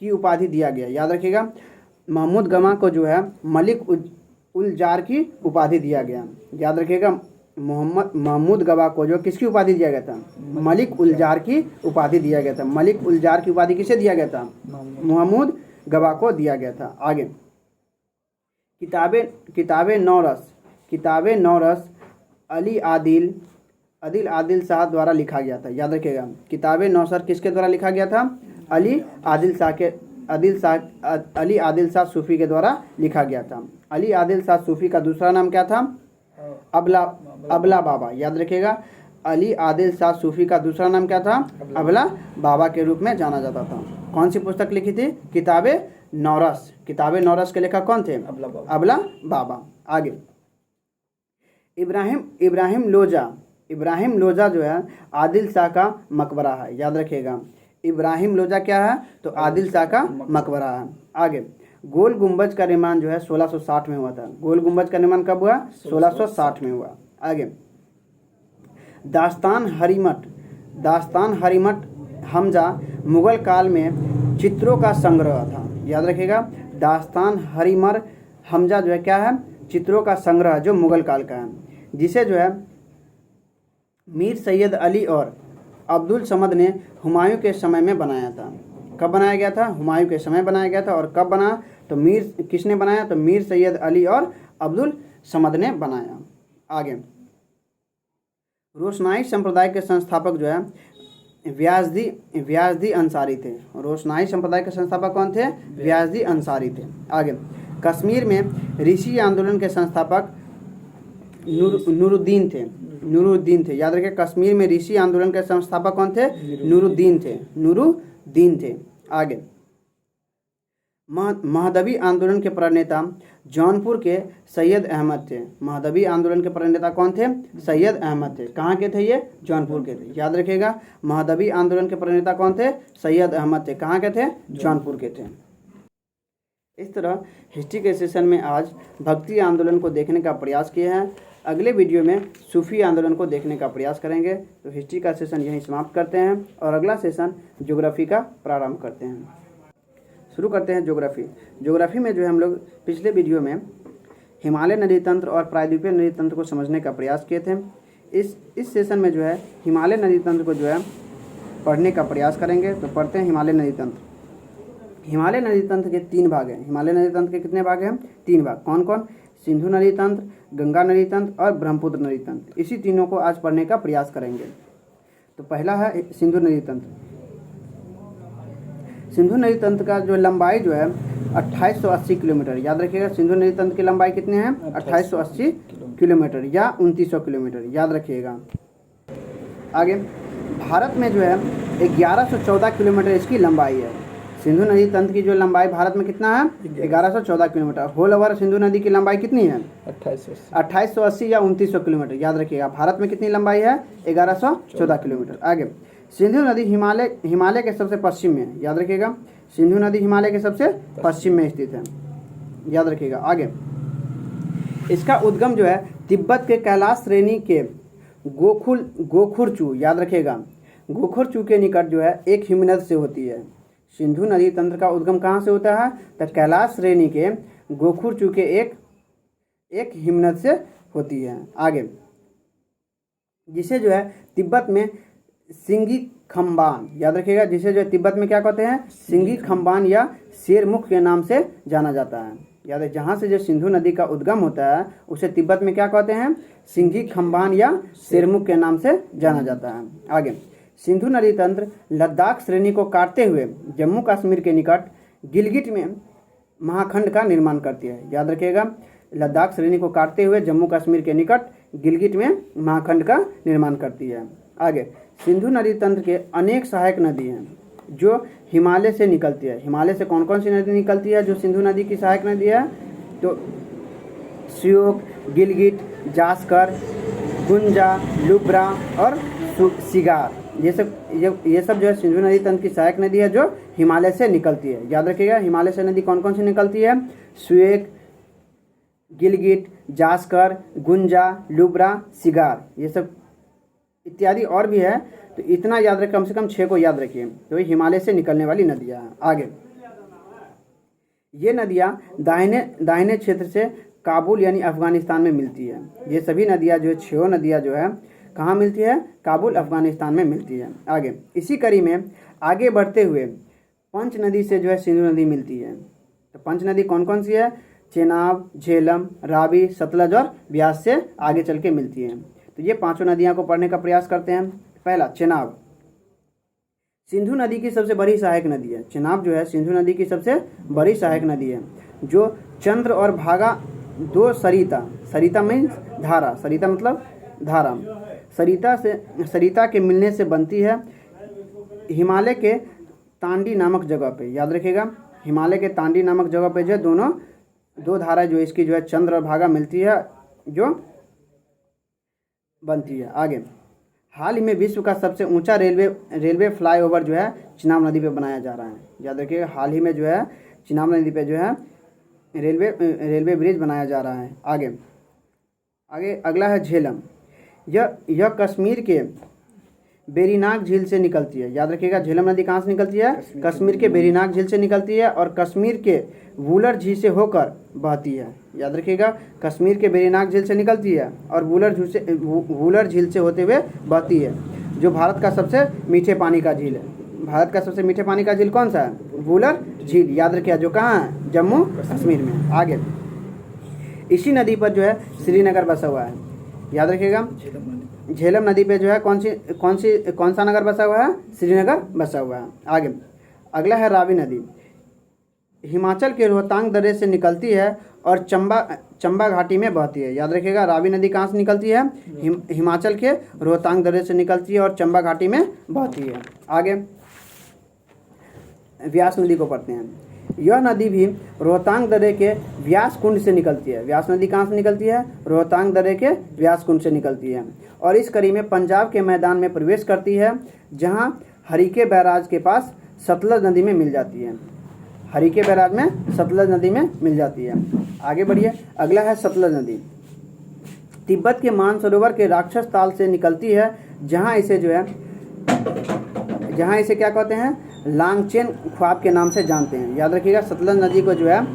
की उपाधि दिया गया। याद रखिएगा, महमूद गवा को जो है मलिक उज्जार की उपाधि दिया गया। याद रखिएगा, महमूद गवा को जो किसकी उपाधि दिया गया था? मलिक उज्जार की उपाधि दिया गया था। मलिक उज्जार की उपाधि किसे दिया गया था? महमूद गवा को दिया गया था। आगे किताबे नौरस अली आदिल शाह द्वारा लिखा गया था। याद रखिएगा, किताबे नौसर किसके द्वारा लिखा गया था? अली आदिल शाह सूफी के द्वारा लिखा गया था। अली आदिल शाह सूफी का दूसरा नाम क्या था? अबला बाबा। याद रखिएगा, अली आदिल शाह सूफी का दूसरा नाम क्या था? अबला बाबा के रूप में जाना जाता था। कौन सी पुस्तक लिखी थी? किताबे नौरस के लेखक कौन थे? अबला बाबा। आगे इब्राहिम लोजा जो है आदिल शाह का मकबरा है। याद रखिएगा, इब्राहिम लोजा क्या है? तो आदिल शाह का मकबरा है। आगे गोल गुंबज का निर्माण जो है 1660 में हुआ था। गोल गुंबज का निर्माण कब हुआ? 1660 में हुआ। आगे दास्तान हरिमठ हमजा मुगल काल में चित्रों का संग्रह था। याद रखिएगा, दास्तान हरिमर हमजा जो है क्या है? चित्रों का संग्रह जो मुगल काल का है, जिसे जो है मीर सैयद अली और अब्दुल समद ने हुमायूं के समय में बनाया था। कब बनाया गया था? हुमायूं के समय बनाया गया था। और कब बना? तो किसने बनाया? तो मीर सैयद अली और अब्दुल समद ने बनाया। आगे रोशनाई संप्रदाय के संस्थापक जो है व्यासदी अंसारी थे। रोशनाई संप्रदाय के संस्थापक कौन थे? व्यासदी अंसारी थे। आगे कश्मीर में ऋषि आंदोलन के संस्थापक नूरुद्दीन थे। याद रखिए, कश्मीर में ऋषि आंदोलन के संस्थापक कौन थे? नूरुद्दीन थे। आगे महदवी आंदोलन के प्रणेता जौनपुर के सैयद अहमद थे। महदवी आंदोलन के प्रणेता कौन थे? सैयद अहमद थे। कहाँ के थे ये? जौनपुर के थे। याद रखिएगा, महदवी आंदोलन के प्रणेता कौन थे? सैयद अहमद थे। कहाँ के थे? जौनपुर के थे। इस तरह हिस्ट्री के सेशन में आज भक्ति आंदोलन को देखने का प्रयास किए हैं। अगले वीडियो में सूफी आंदोलन को देखने का प्रयास करेंगे। तो हिस्ट्री का सेशन यहीं समाप्त करते हैं और अगला सेशन ज्योग्राफी का प्रारंभ करते हैं। शुरू करते हैं ज्योग्राफी में जो है हम लोग पिछले वीडियो में हिमालय नदी तंत्र और प्रायद्वीपीय नदी तंत्र को समझने का प्रयास किए थे। इस सेशन में जो है हिमालय नदी तंत्र को जो है पढ़ने का प्रयास करेंगे। तो पढ़ते हैं हिमालय नदी तंत्र। हिमालय नदी तंत्र के 3 भाग हैं। हिमालय नदी तंत्र के कितने भाग हैं? 3 भाग। कौन कौन? सिंधु नदी तंत्र, गंगा नदी तंत्र और ब्रह्मपुत्र नदी तंत्र। इसी तीनों को आज पढ़ने का प्रयास करेंगे। तो पहला है सिंधु नदी तंत्र। सिंधु नदी तंत्र का जो लंबाई जो है 2880 किलोमीटर। याद रखिएगा, सिंधु नदी तंत्र की लंबाई कितनी है? 2880 किलोमीटर या 2900 किलोमीटर, याद रखिएगा। आगे भारत में जो है 1114 किलोमीटर इसकी लंबाई है। सिंधु नदी तंत्र की जो लंबाई भारत में कितना है? 1114 किलोमीटर। होल ओवर सिंधु नदी की लंबाई कितनी है? 2880 या 2900 किलोमीटर, याद रखिएगा। भारत में कितनी लंबाई है? 1114 किलोमीटर। आगे सिंधु नदी हिमालय के सबसे पश्चिम में है, याद रखिएगा। सिंधु नदी हिमालय के सबसे पश्चिम में स्थित है, याद रखिएगा। आगे इसका उद्गम जो है तिब्बत के कैलाश श्रेणी के गोखुरचू, याद रखिएगा, गोखुरचू के निकट जो है एक हिमनद से होती है। सिंधु नदी तंत्र का उद्गम कहाँ से होता है? तो कैलाश श्रेणी के गोखुरचू के एक हिमनद से होती है। आगे जिसे जो है तिब्बत में सिंगी खम्बान, याद रखिएगा, जिसे जो है तिब्बत में क्या कहते हैं? सिंगी खम्बान या शेरमुख के नाम से जाना जाता है। याद है, जहाँ से जो सिंधु नदी का उद्गम होता है उसे तिब्बत में क्या कहते हैं? सिंगी खम्बान या शेरमुख के नाम से जाना जाता है। आगे सिंधु नदी तंत्र लद्दाख श्रेणी को काटते हुए जम्मू कश्मीर के निकट गिलगिट में महाखंड का निर्माण करती है। याद रखिएगा, लद्दाख श्रेणी को काटते हुए जम्मू कश्मीर के निकट गिलगिट में महाखंड का निर्माण करती है। आगे सिंधु नदी तंत्र के अनेक सहायक नदी हैं जो हिमालय से निकलती है। हिमालय से कौन कौन सी नदी निकलती है जो सिंधु नदी की सहायक नदी है? तो श्योक, गिलगिट, जास्कर, गुंजा, लुब्रा और सिगार, ये सब जो है सिंधु नदी तंत्र की सहायक नदी है जो हिमालय से निकलती है। याद रखिएगा, हिमालय से नदी कौन कौन सी निकलती है? श्वेक, गिलगिट, जास्कर, गुंजा, लुब्रा, सिगार, ये सब इत्यादि और भी है। तो इतना याद रखें, कम से कम 6 को याद रखिए। तो ये हिमालय से निकलने वाली नदियाँ हैं। आगे ये नदियाँ दाहिने क्षेत्र से काबुल यानी अफगानिस्तान में मिलती है। ये सभी नदियाँ जो है 6 नदियाँ जो है कहाँ मिलती है? काबुल अफगानिस्तान में मिलती है। आगे इसी कड़ी में आगे बढ़ते हुए पंच नदी से जो है सिंधु नदी मिलती है। तो पंच नदी कौन कौन सी है? चेनाब, झेलम, रावी, सतलज और ब्यास से आगे चल के मिलती है। तो ये 5 नदियाँ को पढ़ने का प्रयास करते हैं। पहला चेनाब, सिंधु नदी की सबसे बड़ी सहायक नदी है। चेनाब जो है सिंधु नदी की सबसे बड़ी सहायक नदी है जो चंद्र और भागा 2 सरिता मीन्स धारा, सरिता मतलब धारा, सरिता के मिलने से बनती है हिमालय के तांडी नामक जगह पे। याद रखिएगा, हिमालय के तांडी नामक जगह पे जो दोनों 2 धारा जो इसकी जो है चंद्र और भागा मिलती है जो बनती है। आगे हाल ही में विश्व का सबसे ऊंचा रेलवे फ्लाईओवर जो है चिनाब नदी पे बनाया जा रहा है। याद रखिएगा, हाल ही में जो है चिनाब नदी पे जो है रेलवे ब्रिज बनाया जा रहा है। आगे अगला है झेलम। यह कश्मीर के बेरीनाग झील से निकलती है। याद रखिएगा, झेलम नदी कहाँ से निकलती है? कश्मीर के बेरीनाग झील से निकलती है और कश्मीर के वुलर झील से होकर बहती है। याद रखिएगा, कश्मीर के बेरीनाग झील से निकलती है और वुलर झील से होते हुए बहती है, जो भारत का सबसे मीठे पानी का झील है। भारत का सबसे मीठे पानी का झील कौन सा है? वुलर झील। याद रखिएगा, जो कहाँ है? जम्मू कश्मीर में। आगे इसी नदी पर जो है श्रीनगर बसा हुआ है। याद रखिएगा, झेलम नदी पे जो है कौन सा नगर बसा हुआ है? श्रीनगर बसा हुआ है। आगे अगला है रावी नदी। हिमाचल के रोहतांग दर्रे से निकलती है और चंबा घाटी में बहती है। याद रखिएगा, रावी नदी कहाँ से निकलती है? हिमाचल के रोहतांग दर्रे से निकलती है और चंबा घाटी में बहती है। आगे व्यास नदी को पढ़ते हैं। यह नदी भी रोहतांग दर्रे के व्यास कुंड से निकलती है। व्यास नदी कहाँ से निकलती है? रोहतांग दर्रे के व्यास कुंड से निकलती है और इस कड़ी में पंजाब के मैदान में प्रवेश करती है, जहाँ हरीके बैराज के पास सतलज नदी में मिल जाती है। हरीके बैराज में सतलज नदी में मिल जाती है। आगे बढ़िए, अगला है सतलज नदी। तिब्बत के मानसरोवर के राक्षस ताल से निकलती है, जहाँ इसे क्या कहते हैं? लांगचेन ख्वाब के नाम से जानते हैं। याद रखिएगा, सतलज नदी को जो है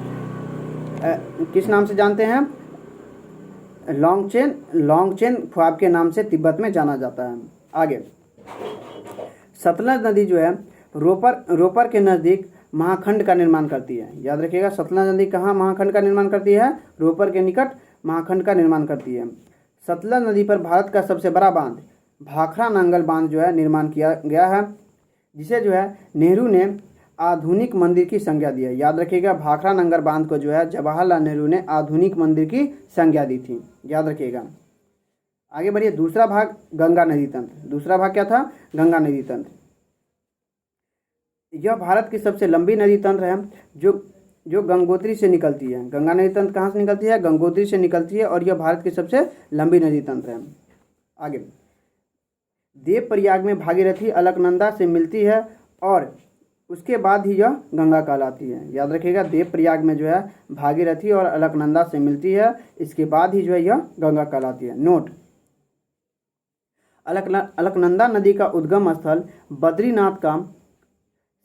किस नाम से जानते हैं? लॉन्गचेन ख्वाब के नाम से तिब्बत में जाना जाता है। आगे, सतलज नदी जो है रोपर के नज़दीक महाखंड का निर्माण करती है। याद रखिएगा, सतलज नदी कहाँ महाखंड का निर्माण करती है? रोपर के निकट महाखंड का निर्माण करती है। सतलज नदी पर भारत का सबसे बड़ा बांध भाखड़ा नांगल बांध जो है निर्माण किया गया है, जिसे जो है नेहरू ने आधुनिक मंदिर की संज्ञा दी है। याद रखिएगा, भाखड़ा नांगल बांध को जो है जवाहरलाल नेहरू ने आधुनिक मंदिर की संज्ञा दी थी। याद रखिएगा। आगे बढ़िए, दूसरा भाग गंगा नदी तंत्र। दूसरा भाग क्या था? गंगा नदी तंत्र। यह भारत की सबसे लंबी नदी तंत्र है जो गंगोत्री से निकलती है। गंगा नदी तंत्र कहाँ से निकलती है? गंगोत्री से निकलती है और यह भारत की सबसे लंबी नदी तंत्र है। आगे, देवप्रयाग में भागीरथी अलकनंदा से मिलती है और उसके बाद ही यह गंगा कहलाती है। याद रखिएगा, देवप्रयाग में जो है भागीरथी और अलकनंदा से मिलती है, इसके बाद ही जो है यह गंगा कहलाती है। नोट, अलकनंदा नदी का उद्गम स्थल बद्रीनाथ का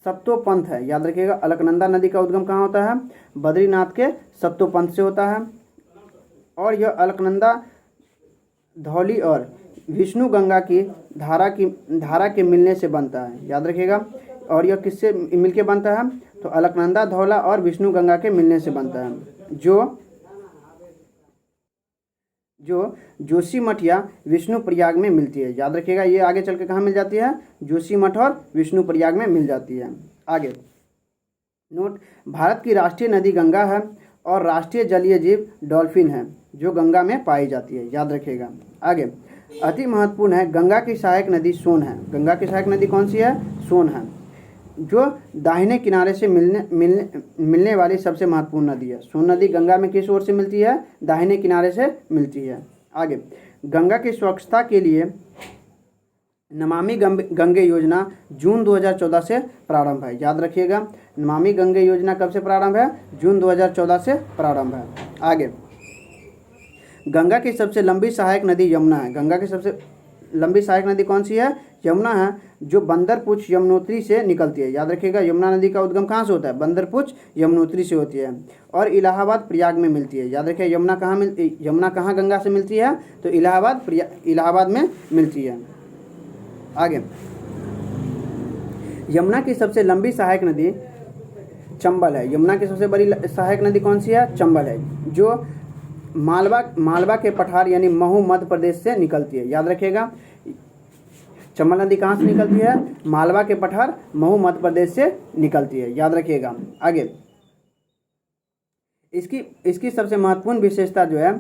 सप्तोपंथ है। याद रखिएगा, अलकनंदा नदी का उद्गम कहाँ होता है? बद्रीनाथ के सप्तोपंथ से होता है और यह अलकनंदा धौली और विष्णु गंगा की धारा के मिलने से बनता है। याद रखिएगा, और यह किससे मिलके बनता है? तो अलकनंदा धौला और विष्णु गंगा के मिलने से बनता है, जो जोशीमठ या विष्णुप्रयाग में मिलती है। याद रखिएगा, ये आगे चल के कहाँ मिल जाती है? जोशीमठ और विष्णुप्रयाग में मिल जाती है। आगे, नोट, भारत की राष्ट्रीय नदी गंगा है और राष्ट्रीय जलीय जीव डॉल्फिन है जो गंगा में पाई जाती है। याद रखिएगा। आगे, अति महत्वपूर्ण है, गंगा की सहायक नदी सोन है। गंगा की सहायक नदी कौन सी है? सोन है, जो दाहिने किनारे से मिलने वाली सबसे महत्वपूर्ण नदी है। सोन नदी गंगा में किस ओर से मिलती है? दाहिने किनारे से मिलती है। आगे, गंगा की स्वच्छता के लिए नमामि गंगे योजना जून 2014 से प्रारंभ है। याद रखिएगा, नमामि गंगे योजना कब से प्रारंभ है? जून 2014 से प्रारंभ है। आगे, गंगा की सबसे लंबी सहायक नदी यमुना है। गंगा की सबसे लंबी सहायक नदी कौन सी है? यमुना है, जो बंदरपुछ यमुनोत्री से निकलती है। याद रखिएगा, यमुना नदी का उद्गम कहाँ से होता है? बंदरपुछ यमुनोत्री से होती है और इलाहाबाद प्रयाग में मिलती है। याद रखिए, यमुना कहाँ गंगा से मिलती है? तो इलाहाबाद में मिलती है। आगे, यमुना की सबसे लंबी सहायक नदी चंबल है। यमुना की सबसे बड़ी सहायक नदी कौन सी है? चंबल है, जो मालवा के पठार यानी महू मध्य प्रदेश से निकलती है। याद रखिएगा, चंबल नदी कहाँ से निकलती है? मालवा के पठार महू मध्य प्रदेश से निकलती है। याद रखिएगा। आगे, इसकी सबसे महत्वपूर्ण विशेषता जो है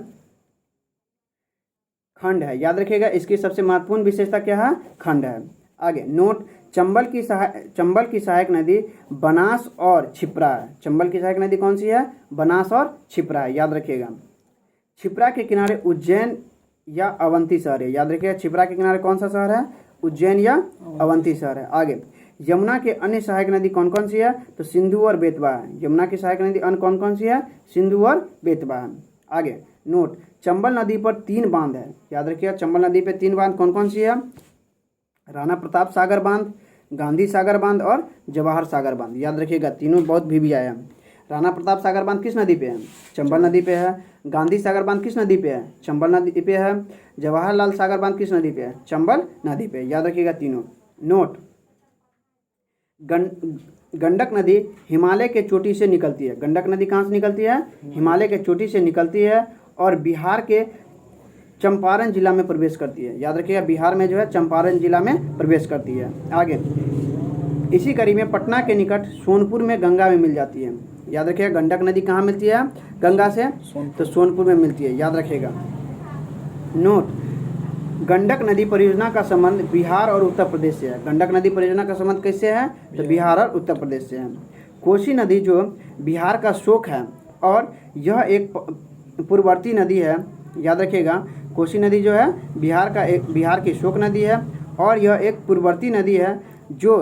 खंड है। याद रखिएगा, इसकी सबसे महत्वपूर्ण विशेषता क्या है? खंड है। आगे, नोट, चंबल की सहायक नदी बनास और छिप्रा है। चंबल की सहायक नदी कौन सी है? बनास और छिप्रा है। याद रखिएगा, छिप्रा के किनारे उज्जैन या अवंती शहर है। याद रखिएगा, छिप्रा के किनारे कौन सा शहर है? उज्जैन या अवंती शहर है। आगे, यमुना के अन्य सहायक नदी कौन कौन सी है? तो सिंधु और बेतवा है। यमुना की सहायक नदी अन्य कौन कौन सी है? सिंधु और बेतवा है। आगे, नोट, चंबल नदी पर 3 बांध है। याद रखिएगा, चंबल नदी पे 3 बांध कौन कौन सी है? राणा प्रताप सागर बांध, गांधी सागर बांध और जवाहर सागर बांध। याद रखिएगा, तीनों बहुत भी आया है। राणा प्रताप सागर बांध किस नदी पे है? चंबल नदी पे है। गांधी सागर बांध किस नदी पे है? चंबल नदी पे है। जवाहरलाल सागर बांध किस नदी पे है? चंबल नदी पे। याद रखिएगा तीनों। नोट, गंडक नदी हिमालय के चोटी से निकलती है। गंडक नदी कहाँ से निकलती है? हिमालय के चोटी से निकलती है और बिहार के चंपारण जिला में प्रवेश करती है। याद रखिएगा, बिहार में जो है चंपारण जिला में प्रवेश करती है। आगे, इसी कड़ी में पटना के निकट सोनपुर में गंगा में मिल जाती है। याद रखिएगा, गंडक नदी कहाँ मिलती है गंगा से? तो सोनपुर में मिलती है। याद रखिएगा। नोट, गंडक नदी परियोजना का संबंध बिहार और उत्तर प्रदेश से है। गंडक नदी परियोजना का संबंध किससे है? तो बिहार और उत्तर प्रदेश से है। कोसी नदी जो बिहार का शोक है और यह एक पूर्ववर्ती नदी है। याद रखिएगा, कोसी नदी जो है बिहार की शोक नदी है और यह एक पूर्ववर्ती नदी है जो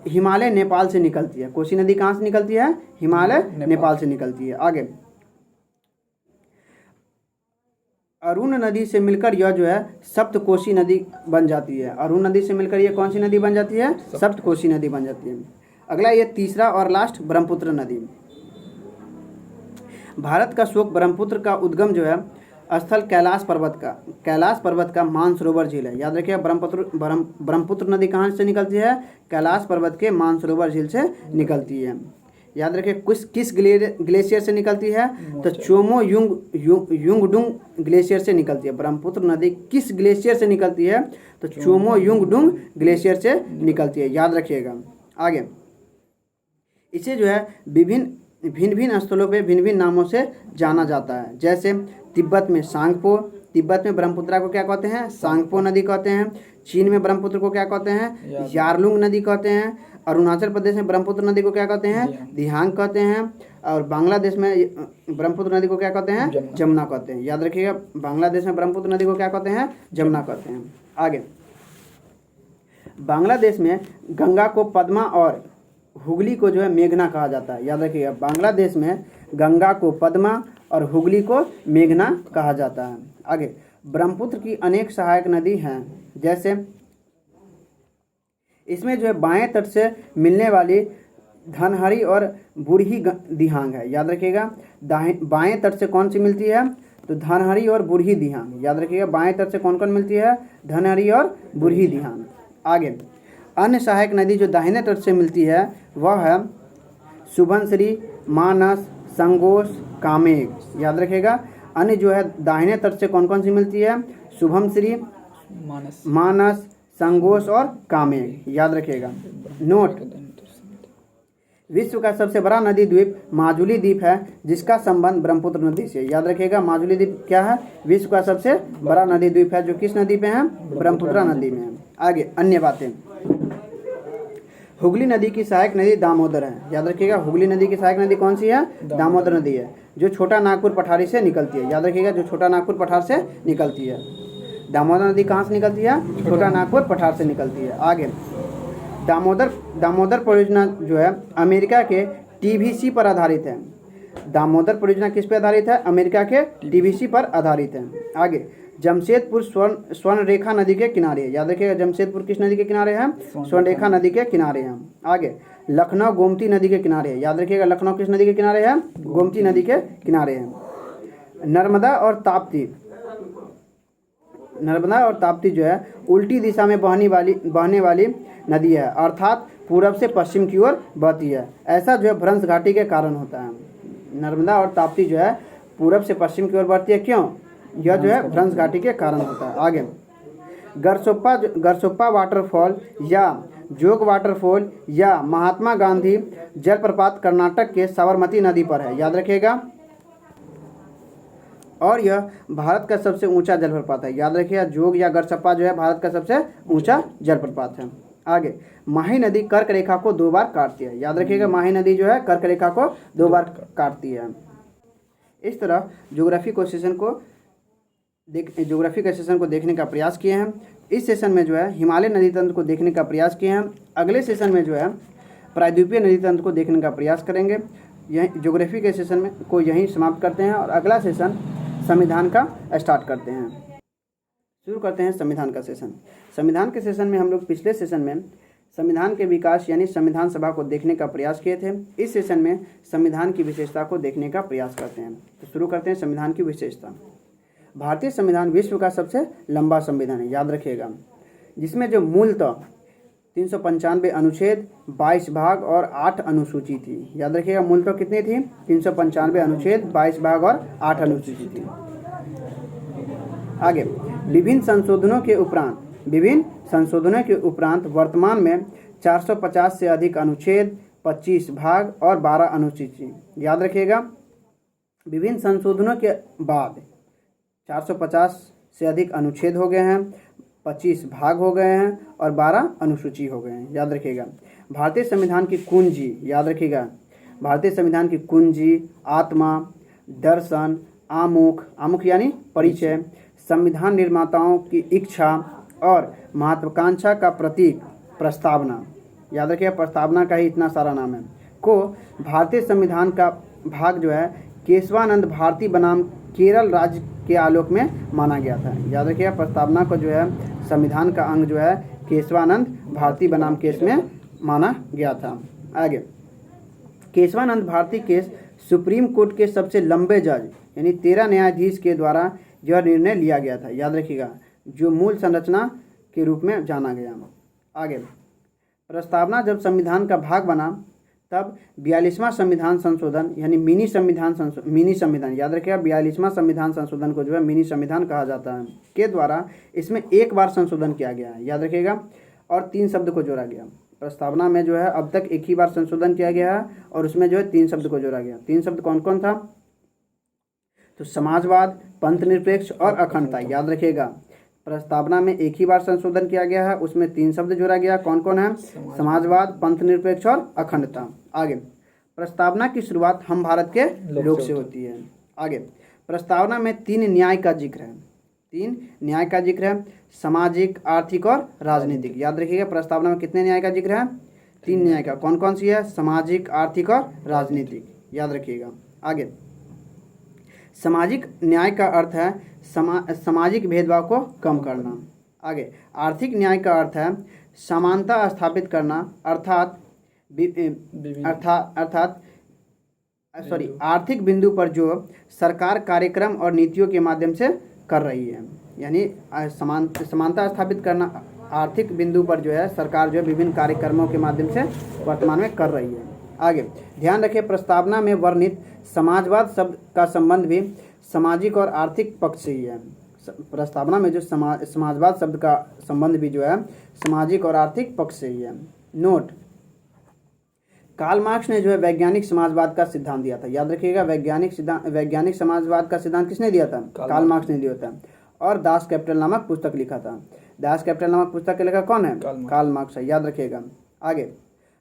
हिमालय नेपाल से निकलती है। कोसी नदी कहाँ से निकलती है? हिमालय नेपाल से निकलती है। आगे, अरुण नदी से मिलकर यह जो है सप्तकोशी नदी बन जाती है। अरुण नदी से मिलकर यह कौन सी नदी बन जाती है? सप्तकोशी नदी बन जाती है। अगला, ये तीसरा और लास्ट, ब्रह्मपुत्र नदी। भारत का शोक ब्रह्मपुत्र का उद्गम जो है स्थल कैलाश पर्वत का मानसरोवर झील है। याद रखिए ब्रह्मपुत्र नदी कहाँ से निकलती है? कैलाश पर्वत के मानसरोवर झील से निकलती है। याद रखिए किस ग्लेशियर से निकलती है? तो चोमो युंगडुंग ग्लेशियर से निकलती है। ब्रह्मपुत्र नदी किस ग्लेशियर से निकलती है? तो चोमो युंगडुंग ग्लेशियर से निकलती है। याद रखिएगा। आगे इसे जो है भिन्न स्थलों पे भिन्न नामों से जाना जाता है। जैसे तिब्बत में सांगपो, तिब्बत में ब्रह्मपुत्र को क्या कहते हैं? सांगपो नदी कहते हैं। चीन में ब्रह्मपुत्र को क्या कहते हैं? यारलुंग नदी कहते हैं। अरुणाचल प्रदेश में ब्रह्मपुत्र नदी को क्या कहते हैं? दिहांग कहते हैं। और बांग्लादेश में ब्रह्मपुत्र नदी को क्या कहते हैं? जमुना कहते हैं। याद रखिएगा, बांग्लादेश में ब्रह्मपुत्र नदी को क्या कहते हैं? जमुना कहते हैं। आगे बांग्लादेश में गंगा को पद्मा और हुगली को जो है मेघना कहा जाता है। याद रखिएगा, बांग्लादेश में गंगा को पद्मा और हुगली को मेघना कहा जाता है। आगे ब्रह्मपुत्र की अनेक सहायक नदी हैं। जैसे इसमें जो है बाएं तट से मिलने वाली धनहरी और बूढ़ी दिहांग है। याद रखिएगा, बाएं तट से कौन सी मिलती है? तो धनहरी और बूढ़ी दिहांग। याद रखिएगा, बाएं तट से कौन कौन मिलती है? धनहरी और बूढ़ी दिहांग। आगे अन्य सहायक नदी जो दाहिने तट से मिलती है वह है सुबनसिरी, मानस, संगोश, कामेग। याद रखिएगा, अन्य जो है दाहिने तट से कौन कौन सी मिलती है? शुभमश्री, मानस, संगोश और कामेग। याद रखिएगा। नोट, विश्व का सबसे बड़ा नदी द्वीप माजुली द्वीप है जिसका संबंध ब्रह्मपुत्र नदी से। याद रखिएगा, माजुली द्वीप क्या है? विश्व का सबसे बड़ा नदी द्वीप है जो किस नदी पे है? ब्रह्मपुत्र नदी में है। आगे अन्य बातें, हुगली नदी की सहायक नदी दामोदर है। याद रखिएगा, हुगली नदी की सहायक नदी कौन सी है? दामोदर नदी है, जो छोटा नागपुर पठारी से निकलती है। याद रखिएगा, जो छोटा नागपुर पठार से निकलती है। दामोदर नदी कहाँ से निकलती है? छोटा नागपुर पठार से निकलती है। आगे दामोदर परियोजना जो है अमेरिका के टीवीसी पर आधारित है। दामोदर परियोजना किस पे आधारित है? अमेरिका के टीवीसी पर आधारित है। आगे जमशेदपुर स्वर्ण रेखा नदी के किनारे है। याद रखिएगा, जमशेदपुर किस नदी के किनारे है? स्वर्ण रेखा नदी के किनारे है। आगे लखनऊ गोमती नदी के किनारे है। याद रखिएगा, लखनऊ किस नदी के किनारे है? गोमती नदी के किनारे है। नर्मदा और ताप्ती जो है उल्टी दिशा में बहने वाली नदी है, अर्थात पूरब से पश्चिम की ओर बहती है। ऐसा जो है भ्रंश घाटी के कारण होता है। नर्मदा और ताप्ती जो है पूरब से पश्चिम की ओर बढ़ती है। क्यों? यह जो है भ्रंश घाटी के कारण होता है। आगे गरसोप्पा वाटरफॉल या जोग वाटरफॉल या महात्मा गांधी जलप्रपात कर्नाटक के साबरमती नदी पर है। याद रखिएगा, और यह भारत का सबसे ऊंचा जलप्रपात है। याद रखिएगा, जोग या गरसप्पा जो है भारत का सबसे ऊंचा जलप्रपात है। आगे माही नदी कर्क रेखा को 2 बार काटती है। याद रखिएगा, माही नदी जो है कर्क रेखा को 2 बार काटती है। इस तरह ज्योग्राफी के सेशन को देखने का प्रयास किए हैं। इस सेशन में जो है हिमालय नदी तंत्र को देखने का प्रयास किए हैं। अगले सेशन में जो है प्रायद्वीपीय नदी तंत्र को देखने का प्रयास करेंगे। यही ज्योग्राफी के सेशन में को यहीं समाप्त करते हैं और अगला सेशन संविधान का स्टार्ट करते हैं। शुरू करते हैं संविधान का सेशन। संविधान के सेशन में हम लोग पिछले सेशन में संविधान के विकास यानी संविधान सभा को देखने का प्रयास किए थे। इस सेशन में संविधान की विशेषता को देखने का प्रयास करते हैं। तो शुरू करते हैं संविधान की विशेषता। भारतीय संविधान विश्व का सबसे लंबा संविधान है। याद रखिएगा, जिसमें जो मूलतः 395 अनुच्छेद, 22 भाग और 8 अनुसूची थी। याद रखिएगा, मूलतः कितनी थी? 395 अनुच्छेद, 22 भाग और 8 अनुसूची थी। आगे विभिन्न संशोधनों के उपरांत वर्तमान में 450 से अधिक अनुच्छेद, 25 भाग और 12 अनुसूची। याद रखिएगा, विभिन्न संशोधनों के बाद 450 से अधिक अनुच्छेद हो गए हैं, 25 भाग हो गए हैं और 12 अनुसूची हो गए हैं। याद रखिएगा, भारतीय संविधान की कुंजी, याद रखिएगा, भारतीय संविधान की कुंजी, आत्मा, दर्शन, आमुख यानी परिचय, संविधान निर्माताओं की इच्छा और महत्वाकांक्षा का प्रतीक, प्रस्तावना, याद रखिएगा, प्रस्तावना का ही इतना सारा नाम है, को भारतीय संविधान का भाग जो है केशवानंद भारती बनाम केरल राज्य के आलोक में माना गया था। याद रखिएगा, प्रस्तावना को जो है संविधान का अंग जो है केशवानंद भारती बनाम केस में माना गया था। आगे Kesavananda Bharati case Supreme Court के सबसे लंबे जज यानी 13 न्यायाधीश के द्वारा यह निर्णय लिया गया था, याद रखिएगा, जो मूल संरचना के रूप में जाना गया। आगे, प्रस्तावना जब संविधान का भाग बना तब 42वां संविधान संशोधन यानी मिनी संविधान याद रखिएगा, 42वां संविधान संशोधन को जो है मिनी संविधान कहा जाता है, के द्वारा इसमें एक बार संशोधन किया गया है, याद रखिएगा, और 3 शब्द को जोड़ा गया। प्रस्तावना में जो है अब तक एक ही बार संशोधन किया गया है और उसमें जो है 3 शब्द को जोड़ा गया। 3 शब्द कौन कौन था? तो समाजवाद, पंथ निरपेक्ष और अखंडता, याद रखिएगा। प्रस्तावना में एक ही बार संशोधन किया गया है, उसमें 3 शब्द जोड़ा गया। कौन कौन है? समाजवाद, पंथ निरपेक्ष और अखंडता। आगे, प्रस्तावना की शुरुआत हम भारत के लोक से होती है। आगे, प्रस्तावना में 3 न्याय का जिक्र है। 3 न्याय का जिक्र है, सामाजिक, आर्थिक और राजनीतिक। याद रखिएगा, प्रस्तावना में कितने न्याय का जिक्र है? 3 न्याय का। कौन कौन सी है? सामाजिक, आर्थिक और राजनीतिक, याद रखिएगा। आगे, सामाजिक न्याय का अर्थ है सामाजिक भेदभाव को कम करना। आगे, आर्थिक न्याय का अर्थ है समानता स्थापित करना, अर्थात आर्थिक बिंदु पर जो सरकार कार्यक्रम और नीतियों के माध्यम से कर रही है, यानी समानता स्थापित करना आर्थिक बिंदु पर जो है सरकार जो है विभिन्न कार्यक्रमों के माध्यम से वर्तमान में कर रही है। आगे, ध्यान रखिए, प्रस्तावना में वर्णित समाजवाद शब्द का संबंध भी सामाजिक और आर्थिक पक्ष से ही है। प्रस्तावना में जो समाजवाद शब्द का संबंध भी जो है सामाजिक और आर्थिक पक्ष से ही है। नोट, कार्ल मार्क्स ने जो है वैज्ञानिक समाजवाद का सिद्धांत दिया था। याद रखिएगा, वैज्ञानिक समाजवाद का सिद्धांत किसने दिया था? कार्ल मार्क्स ने दिया था, और दास कैपिटल नामक पुस्तक लिखा था। दास कैपिटल नामक पुस्तक के लेखक कौन है? कार्ल मार्क्स है, याद रखिएगा। आगे,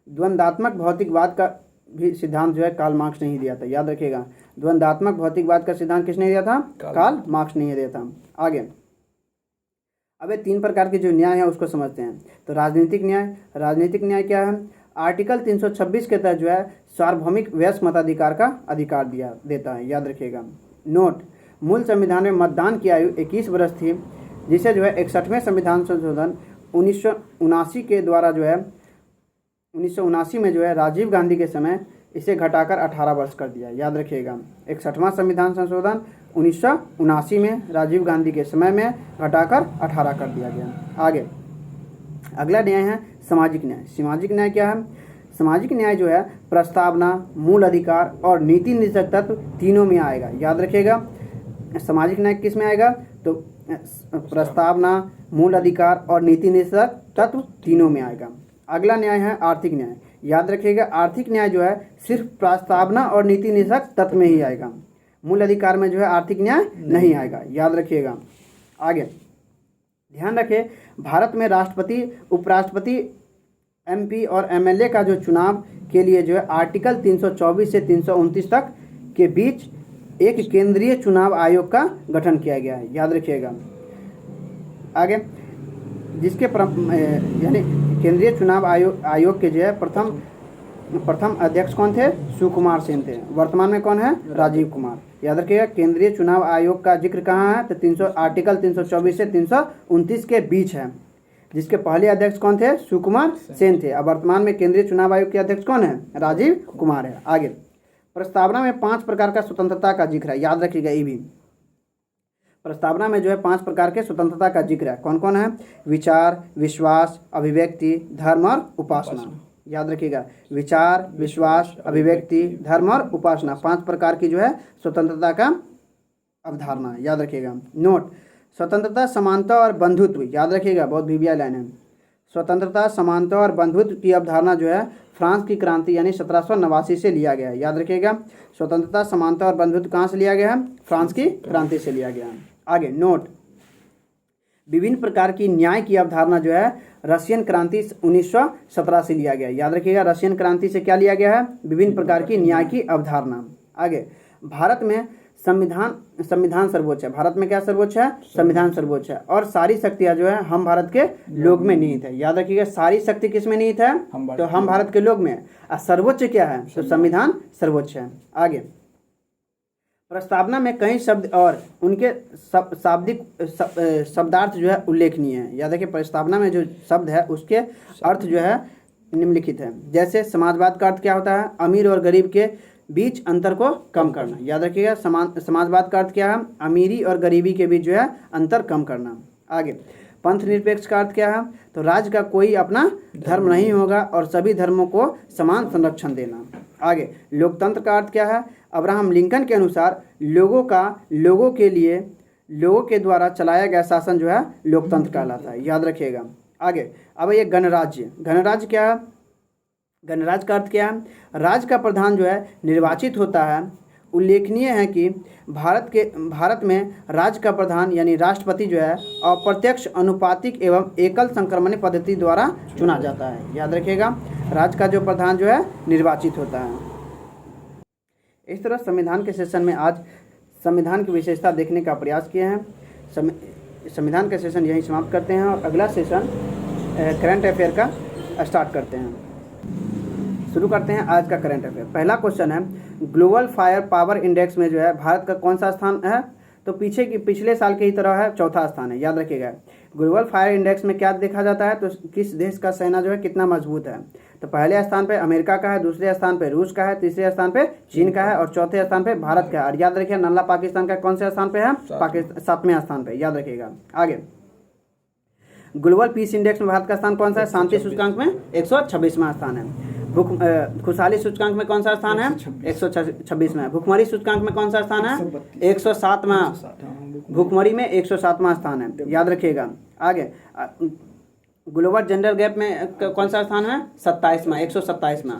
द्वंदात्मक भौतिकवाद का भी सिद्धांत जो है कार्ल मार्क्स ने ही दिया था, याद रखिएगा। द्वंदात्मक भौतिकवाद का सिद्धांत किसने दिया था? कार्ल मार्क्स ने ही दिया था। आगे, अब 3 प्रकार के जो न्याय है उसको समझते हैं। तो राजनीतिक न्याय क्या है? आर्टिकल 326 के तहत जो है सार्वभौमिक वयस्क मताधिकार का अधिकार देता है, याद रखिएगा। नोट, मूल संविधान में मतदान की आयु 21 वर्ष थी, जिसे जो है 61वें संविधान संशोधन 1979 के द्वारा जो है 1979 में जो है राजीव गांधी के समय इसे घटाकर 18 वर्ष कर दिया, याद रखिएगा। 61वां संविधान संशोधन 1979 में राजीव गांधी के समय में घटाकर 18 कर दिया गया। आगे, अगला न्याय है सामाजिक न्याय। सामाजिक न्याय क्या है? सामाजिक न्याय जो है प्रस्तावना, मूल अधिकार और नीति निषेध तत्व तीनों में आएगा, याद रखिएगा। सामाजिक न्याय किस में आएगा? तो प्रस्तावना, मूल अधिकार और नीति निषेध तत्व तीनों में आएगा। अगला न्याय है आर्थिक न्याय। याद रखिएगा, आर्थिक न्याय जो है सिर्फ प्रस्तावना और नीति निषेध तत्व में ही आएगा, मूल अधिकार में जो है आर्थिक न्याय नहीं आएगा, याद रखिएगा। आगे, ध्यान रखें, भारत में राष्ट्रपति, उपराष्ट्रपति, MP और MLA का जो चुनाव के लिए जो है आर्टिकल 324 से 329 तक के बीच एक केंद्रीय चुनाव आयोग का गठन किया गया है, याद रखिएगा। आगे, जिसके यानी केंद्रीय चुनाव आयोग के जो है प्रथम अध्यक्ष कौन थे? सुकुमार सेन थे। वर्तमान में कौन है? राजीव कुमार। याद रखिएगा, केंद्रीय चुनाव आयोग का जिक्र कहाँ है? तो आर्टिकल 324 से 329 के बीच है, जिसके पहले अध्यक्ष कौन थे? सुकुमार सेन थे। अब वर्तमान में केंद्रीय चुनाव आयोग के अध्यक्ष कौन है? राजीव कुमार है। आगे, प्रस्तावना में 5 प्रकार का स्वतंत्रता का जिक्र है, याद रखिएगा। ये भी प्रस्तावना में जो है 5 प्रकार के स्वतंत्रता का जिक्र है। कौन कौन है? विचार, विश्वास, अभिव्यक्ति, धर्म और उपासना। याद रखिएगा, विचार, विश्वास, अभिव्यक्ति, धर्म और उपासना, 5 प्रकार की जो है स्वतंत्रता का अवधारणा है, याद रखिएगा। नोट, स्वतंत्रता, समानता और बंधुत्व, याद रखिएगा, बहुत भीविया लाइन है। स्वतंत्रता, समानता और बंधुत्व की अवधारणा जो है फ्रांस की क्रांति यानी 1789 से लिया गया है, याद रखिएगा। स्वतंत्रता, समानता और बंधुत्व कहाँ से लिया गया है? फ्रांस की क्रांति से लिया गया है। आगे, नोट, विभिन्न प्रकार की न्याय की अवधारणा जो है रशियन क्रांति 1917 से लिया गया है, याद रखिएगा। रशियन क्रांति से क्या लिया गया है? विभिन्न प्रकार की न्याय की अवधारणा। आगे, भारत में संविधान सर्वोच्च है। भारत में क्या सर्वोच्च है? संविधान सर्वोच्च है, और सारी शक्तियां जो है हम भारत के लोग में निहित है, याद रखिएगा। सारी शक्ति किस में निहित है? तो हम भारत के लोग में। सर्वोच्च क्या है? तो संविधान सर्वोच्च है। आगे, प्रस्तावना में कई शब्द और उनके शाब्दिक शब्दार्थ जो है उल्लेखनीय है, याद रखिए। प्रस्तावना में जो शब्द है उसके अर्थ जो है निम्नलिखित है। जैसे समाजवाद का अर्थ क्या होता है? अमीर और गरीब के बीच अंतर को कम करना। याद रखिएगा, समाजवाद का अर्थ क्या है? अमीरी और गरीबी के बीच जो है अंतर कम करना। आगे, पंथ निरपेक्ष का अर्थ क्या है? तो राज्य का कोई अपना धर्म नहीं होगा और सभी धर्मों को समान संरक्षण देना। आगे, लोकतंत्र का अर्थ क्या है? अब्राहम लिंकन के अनुसार लोगों के द्वारा चलाया गया शासन जो है लोकतंत्र कहलाता है। याद रखिएगा। आगे, अब ये गणराज्य क्या है? गणराज्य का अर्थ क्या है? राज्य का प्रधान जो है निर्वाचित होता है। उल्लेखनीय है कि भारत में राज्य का प्रधान यानी राष्ट्रपति जो है अप्रत्यक्ष, अनुपातिक एवं एकल संक्रमण पद्धति द्वारा चुना जाता है। याद रखिएगा, राज्य का जो प्रधान जो है निर्वाचित होता है। इस तरह संविधान के सेशन में आज संविधान की विशेषता देखने का प्रयास किए हैं। संविधान का सेशन यहीं समाप्त करते हैं और अगला सेशन करंट अफेयर का स्टार्ट करते हैं। शुरू करते हैं आज का करंट अफेयर। पहला क्वेश्चन है, ग्लोबल फायर पावर इंडेक्स में जो है भारत का कौन सा स्थान है? तो पिछले साल की ही तरह है, चौथा स्थान है। याद रखिएगा, ग्लोबल फायर इंडेक्स में क्या देखा जाता है? तो किस देश का सेना जो है कितना मजबूत है। तो पहले स्थान पे अमेरिका का है, दूसरे स्थान पे रूस का है, तीसरे स्थान पे चीन का है और चौथे स्थान पे भारत का है। और याद रखिए, नल्ला पाकिस्तान का कौन से स्थान पे है? 7वें स्थान पे। याद रखिएगा। आगे, ग्लोबल पीस इंडेक्स में भारत का स्थान कौन सा है? शांति सूचकांक में 126वां स्थान है। खुशहाली सूचकांक में कौन सा स्थान है? 126वां। भुखमरी सूचकांक में कौन सा स्थान है? 107वां। भुखमरी में 107वां स्थान है। याद रखिएगा। आगे, ग्लोबल जेंडर गैप में कौन सा स्थान है? 27वां, 127वां।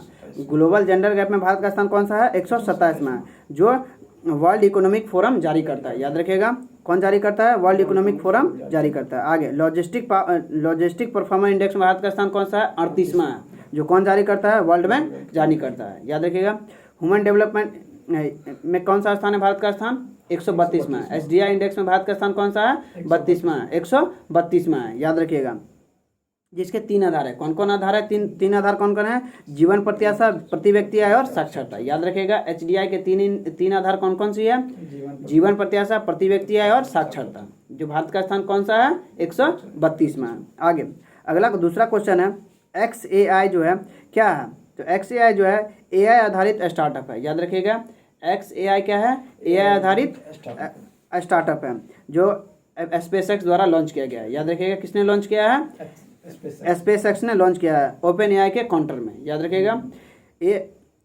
ग्लोबल जेंडर गैप में भारत का स्थान कौन सा है? 127वां, जो वर्ल्ड इकोनॉमिक फोरम जारी करता है। याद रखिएगा, कौन जारी करता है? वर्ल्ड इकोनॉमिक फोरम जारी करता है। आगे, लॉजिस्टिक परफॉर्मेंस इंडेक्स में भारत का स्थान कौन सा है? 38वां है, जो कौन जारी करता है? वर्ल्ड बैंक जारी करता है। याद रखिएगा। ह्यूमन डेवलपमेंट में कौन सा स्थान है भारत का स्थान? 132वां। SDI इंडेक्स में भारत का स्थान कौन सा है? 32वां, 132वां है। याद रखिएगा, जिसके 3 आधार है। कौन कौन आधार है? तीन आधार कौन कौन है? जीवन प्रत्याशा, प्रति व्यक्ति आय और साक्षरता। याद रखिएगा, HDI के तीन आधार कौन कौन सी है? जीवन प्रत्याशा, प्रति व्यक्ति आय और साक्षरता। जो भारत का स्थान कौन सा है? 132वां है। आगे, अगला दूसरा क्वेश्चन है, XAI जो है क्या है? तो XAI जो है AI आधारित स्टार्टअप है। याद रखिएगा, XAI क्या है? AI आधारित स्टार्टअप है, जो SpaceX द्वारा लॉन्च किया गया है। याद रखिएगा, किसने लॉन्च किया है? SpaceX ने लॉन्च किया है OpenAI के काउंटर में। याद रखिएगा,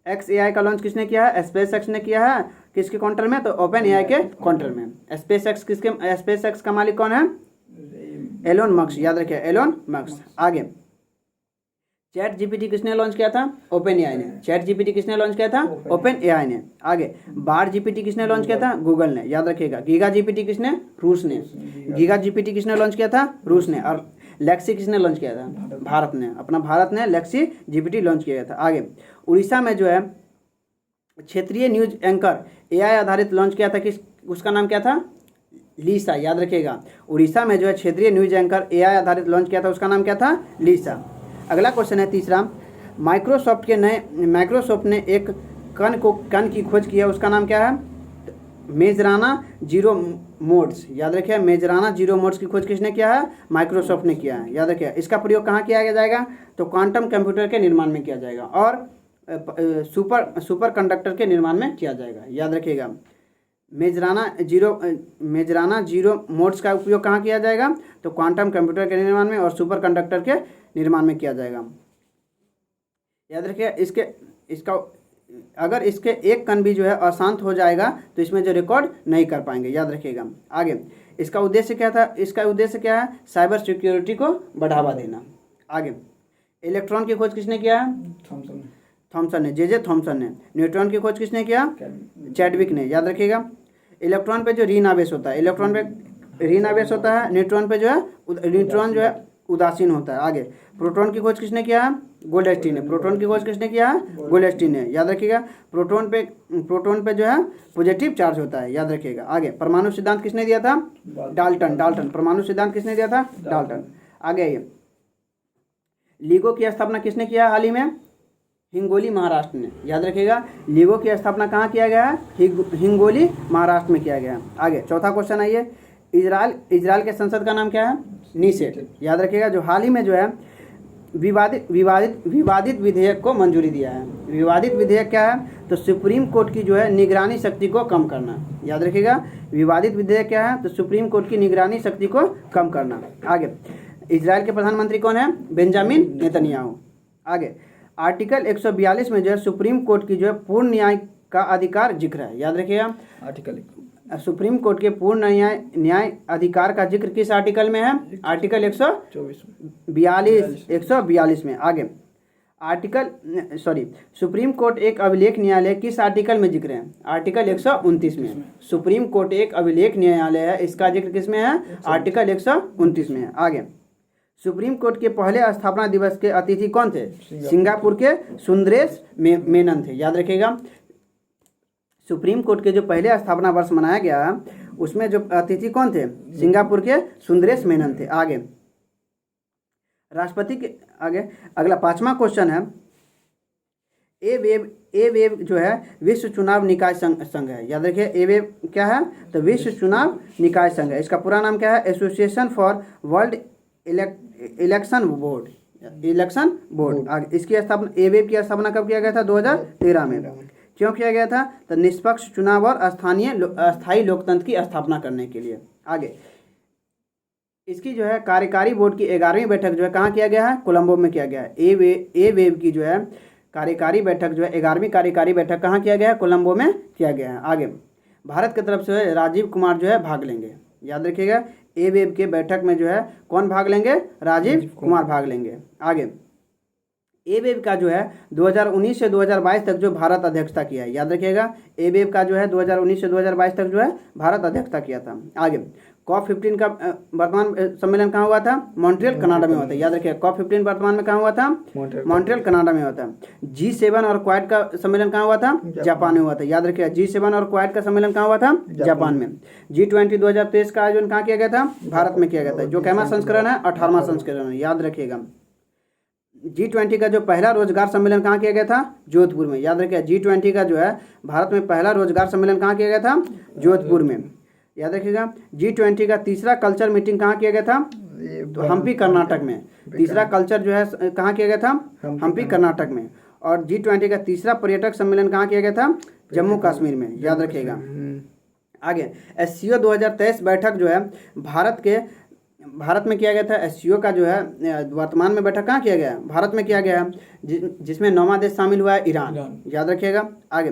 XAI का लॉन्च किसने किया है? SpaceX ने किया है। किसके काउंटर में? तो OpenAI के काउंटर में। SpaceX का मालिक कौन है? Elon Musk. याद रखिए, एलोन मस्क। आगे, ChatGPT किसने लॉन्च किया था? OpenAI ने। ChatGPT किसने लॉन्च किया था? OpenAI ने। आगे, BARD-GPT किसने लॉन्च किया था? गूगल ने। याद रखिएगा, GigaGPT किसने? रूस ने। GigaGPT किसने लॉन्च किया था? रूस ने। और लेक्सी किसने लॉन्च किया था? भारत ने। अपना भारत ने LexiGPT लॉन्च किया था। आगे, उड़ीसा में जो है क्षेत्रीय न्यूज एंकर AI आधारित लॉन्च किया था। उसका नाम क्या था? लीसा। याद रखिएगा, उड़ीसा में जो है क्षेत्रीय न्यूज एंकर AI आधारित लॉन्च किया था, उसका नाम क्या था? लीसा। अगला क्वेश्चन है तीसरा, माइक्रोसॉफ्ट ने एक कण की खोज की है, उसका नाम क्या है? Majorana zero modes. याद रखिए, मेजराना जीरो मोड्स की खोज किसने किया है? माइक्रोसॉफ्ट ने किया है। याद रखिए, इसका प्रयोग कहाँ किया जाएगा? तो क्वांटम कंप्यूटर के निर्माण में किया जाएगा और सुपर कंडक्टर के निर्माण में किया जाएगा। याद रखिएगा, मेजराना जीरो मोड्स का उपयोग कहाँ किया जाएगा? तो क्वांटम कंप्यूटर के निर्माण में और सुपर कंडक्टर के निर्माण में किया जाएगा। याद रखिए, अगर इसके एक कण भी जो है अशांत हो जाएगा तो इसमें जो रिकॉर्ड नहीं कर पाएंगे। याद रखिएगा। आगे, इसका उद्देश्य क्या था? इसका उद्देश्य क्या है? साइबर सिक्योरिटी को बढ़ावा देना। आगे, इलेक्ट्रॉन की खोज किसने किया है? थॉमसन ने। जे थॉमसन ने। न्यूट्रॉन की खोज किसने किया? चैडविक ने। याद रखिएगा, इलेक्ट्रॉन पे जो ऋण आवेश होता है, इलेक्ट्रॉन पे ऋण आवेश होता है, न्यूट्रॉन पे जो है न्यूट्रॉन जो है उदासीन होता है। आगे, प्रोटॉन की खोज किसने किया है? गोल्डस्टीन ने। प्रोटॉन की खोज किसने किया है? गोल्डस्टीन ने। याद रखिएगा, प्रोटॉन पे जो है पॉजिटिव चार्ज होता है। याद रखिएगा। आगे, परमाणु सिद्धांत किसने दिया था? डाल्टन। परमाणु सिद्धांत किसने दिया था? डाल्टन। आगे आइए, लीगो की स्थापना किसने किया हाल ही में? हिंगोली, महाराष्ट्र ने। याद रखिएगा, लीगो की स्थापना कहाँ किया गया है? हिंगोली, महाराष्ट्र में किया गया है। आगे, चौथा क्वेश्चन आइए, इजराइल के संसद का नाम क्या है? नीसेट। याद रखिएगा, जो हाल ही में जो है विवादित विधेयक को मंजूरी दिया है। विवादित विधेयक क्या है? तो सुप्रीम कोर्ट की जो है निगरानी शक्ति को कम करना। याद रखिएगा, विवादित विधेयक क्या है? तो सुप्रीम कोर्ट की निगरानी शक्ति को कम करना। आगे, इजराइल के प्रधानमंत्री कौन है? Benjamin Netanyahu. आगे, आर्टिकल 142 में जो है सुप्रीम कोर्ट की जो है पूर्ण न्याय का अधिकार जिक्र है। याद रखिएगा, आर्टिकल सुप्रीम कोर्ट के पूर्ण न्याय अधिकार का जिक्र किस आर्टिकल में है? आर्टिकल 142 में। आगे, सुप्रीम कोर्ट एक अभिलेख न्यायालय किस आर्टिकल में जिक्र है? आर्टिकल 129 में। सुप्रीम कोर्ट एक अभिलेख न्यायालय है, इसका जिक्र किस में है? आर्टिकल 129 में है। आगे, सुप्रीम कोर्ट के पहले स्थापना दिवस के अतिथि कौन थे? सिंगापुर के सुंदरेश मेनन थे। याद रखिएगा, सुप्रीम कोर्ट के जो पहले स्थापना वर्ष मनाया गया उसमें जो अतिथि कौन थे? सिंगापुर के सुंदरेश मेनन थे। आगे, राष्ट्रपति के आगे अगला 5वां क्वेश्चन है, ए वेब जो है विश्व चुनाव निकाय संघ है। याद रखिए, ए वेब क्या है? तो विश्व चुनाव निकाय संघ है। इसका पूरा नाम क्या है? Association for world election board. आगे, इसकी स्थापना, ए वेब की स्थापना कब किया गया था? 2013 में। क्यों किया गया था? तो निष्पक्ष चुनाव और अस्थायी लोकतंत्र की स्थापना करने के लिए। आगे, इसकी जो है कार्यकारी बोर्ड की 11वीं बैठक जो है कहाँ किया गया है? कोलंबो में किया गया है। ए वेब की जो है कार्यकारी बैठक जो है 11वीं कार्यकारी बैठक कहाँ किया गया है? कोलंबो में किया गया है। आगे, भारत की तरफ से राजीव कुमार जो है भाग लेंगे। याद रखिएगा, ए वेब के बैठक में जो है कौन भाग लेंगे? राजीव कुमार भाग लेंगे। आगे, ए वेब का जो है 2019 से 2022 तक जो भारत अध्यक्षता किया है। याद रखिएगा, ए वेब का जो है 2019 से 2022 तक जो है भारत अध्यक्षता किया था। आगे, COP15 का वर्तमान सम्मेलन कहाँ हुआ था? मॉन्ट्रियल कनाडा में हुआ था। याद रखिएगा, COP15 वर्तमान में कहाँ हुआ था? मॉन्ट्रियल कनाडा में हुआ था। G7 और क्वाड का सम्मेलन कहाँ हुआ था? जापान में हुआ था। याद रखिएगा, G7 और क्वाड का सम्मेलन कहाँ हुआ था? जापान में। G20 2023 का आयोजन कहाँ किया गया था? भारत में किया गया था। जो कैमा संस्करण है? 18वां संस्करण है। याद रखिएगा, G20 का जो पहला रोजगार सम्मेलन कहाँ किया गया था? जोधपुर में। याद रखिएगा, G20 का जो है भारत में पहला रोजगार सम्मेलन कहाँ किया गया था? जोधपुर में। याद रखिएगा, G20 का तीसरा कल्चर मीटिंग कहाँ किया गया था? तो हम्पी कर्नाटक में। तीसरा कल्चर जो है कहाँ किया गया था? हम्पी कर्नाटक में। और G20 का तीसरा पर्यटक सम्मेलन कहाँ किया गया था? जम्मू कश्मीर में। याद रखिएगा। आगे, SCO 2023 बैठक जो है भारत में किया गया था। SCO का जो है वर्तमान में बैठक कहाँ किया गया है? भारत में किया गया है, जिसमें 9वां देश शामिल हुआ है ईरान। याद रखिएगा। आगे,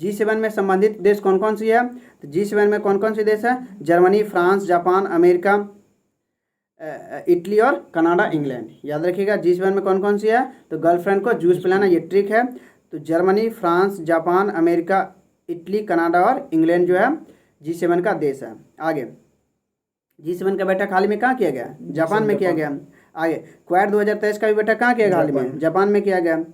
G7 में संबंधित देश कौन कौन सी है? तो G7 में कौन कौन सी देश है? Germany, France, Japan, America, Italy और कनाडा, इंग्लैंड। याद रखिएगा, G7 में कौन कौन सी है? तो गर्लफ्रेंड को जूस पिलाना, ये ट्रिक है। तो Germany, France, Japan, America, Italy, Canada और इंग्लैंड जो है G7 का देश है। आगे, G7 का बैठक हाल में कहाँ किया गया? जापान में किया गया। आगे, क्वाड 2023 का भी बैठक कहाँ किया गया? हाल में जापान में किया गया।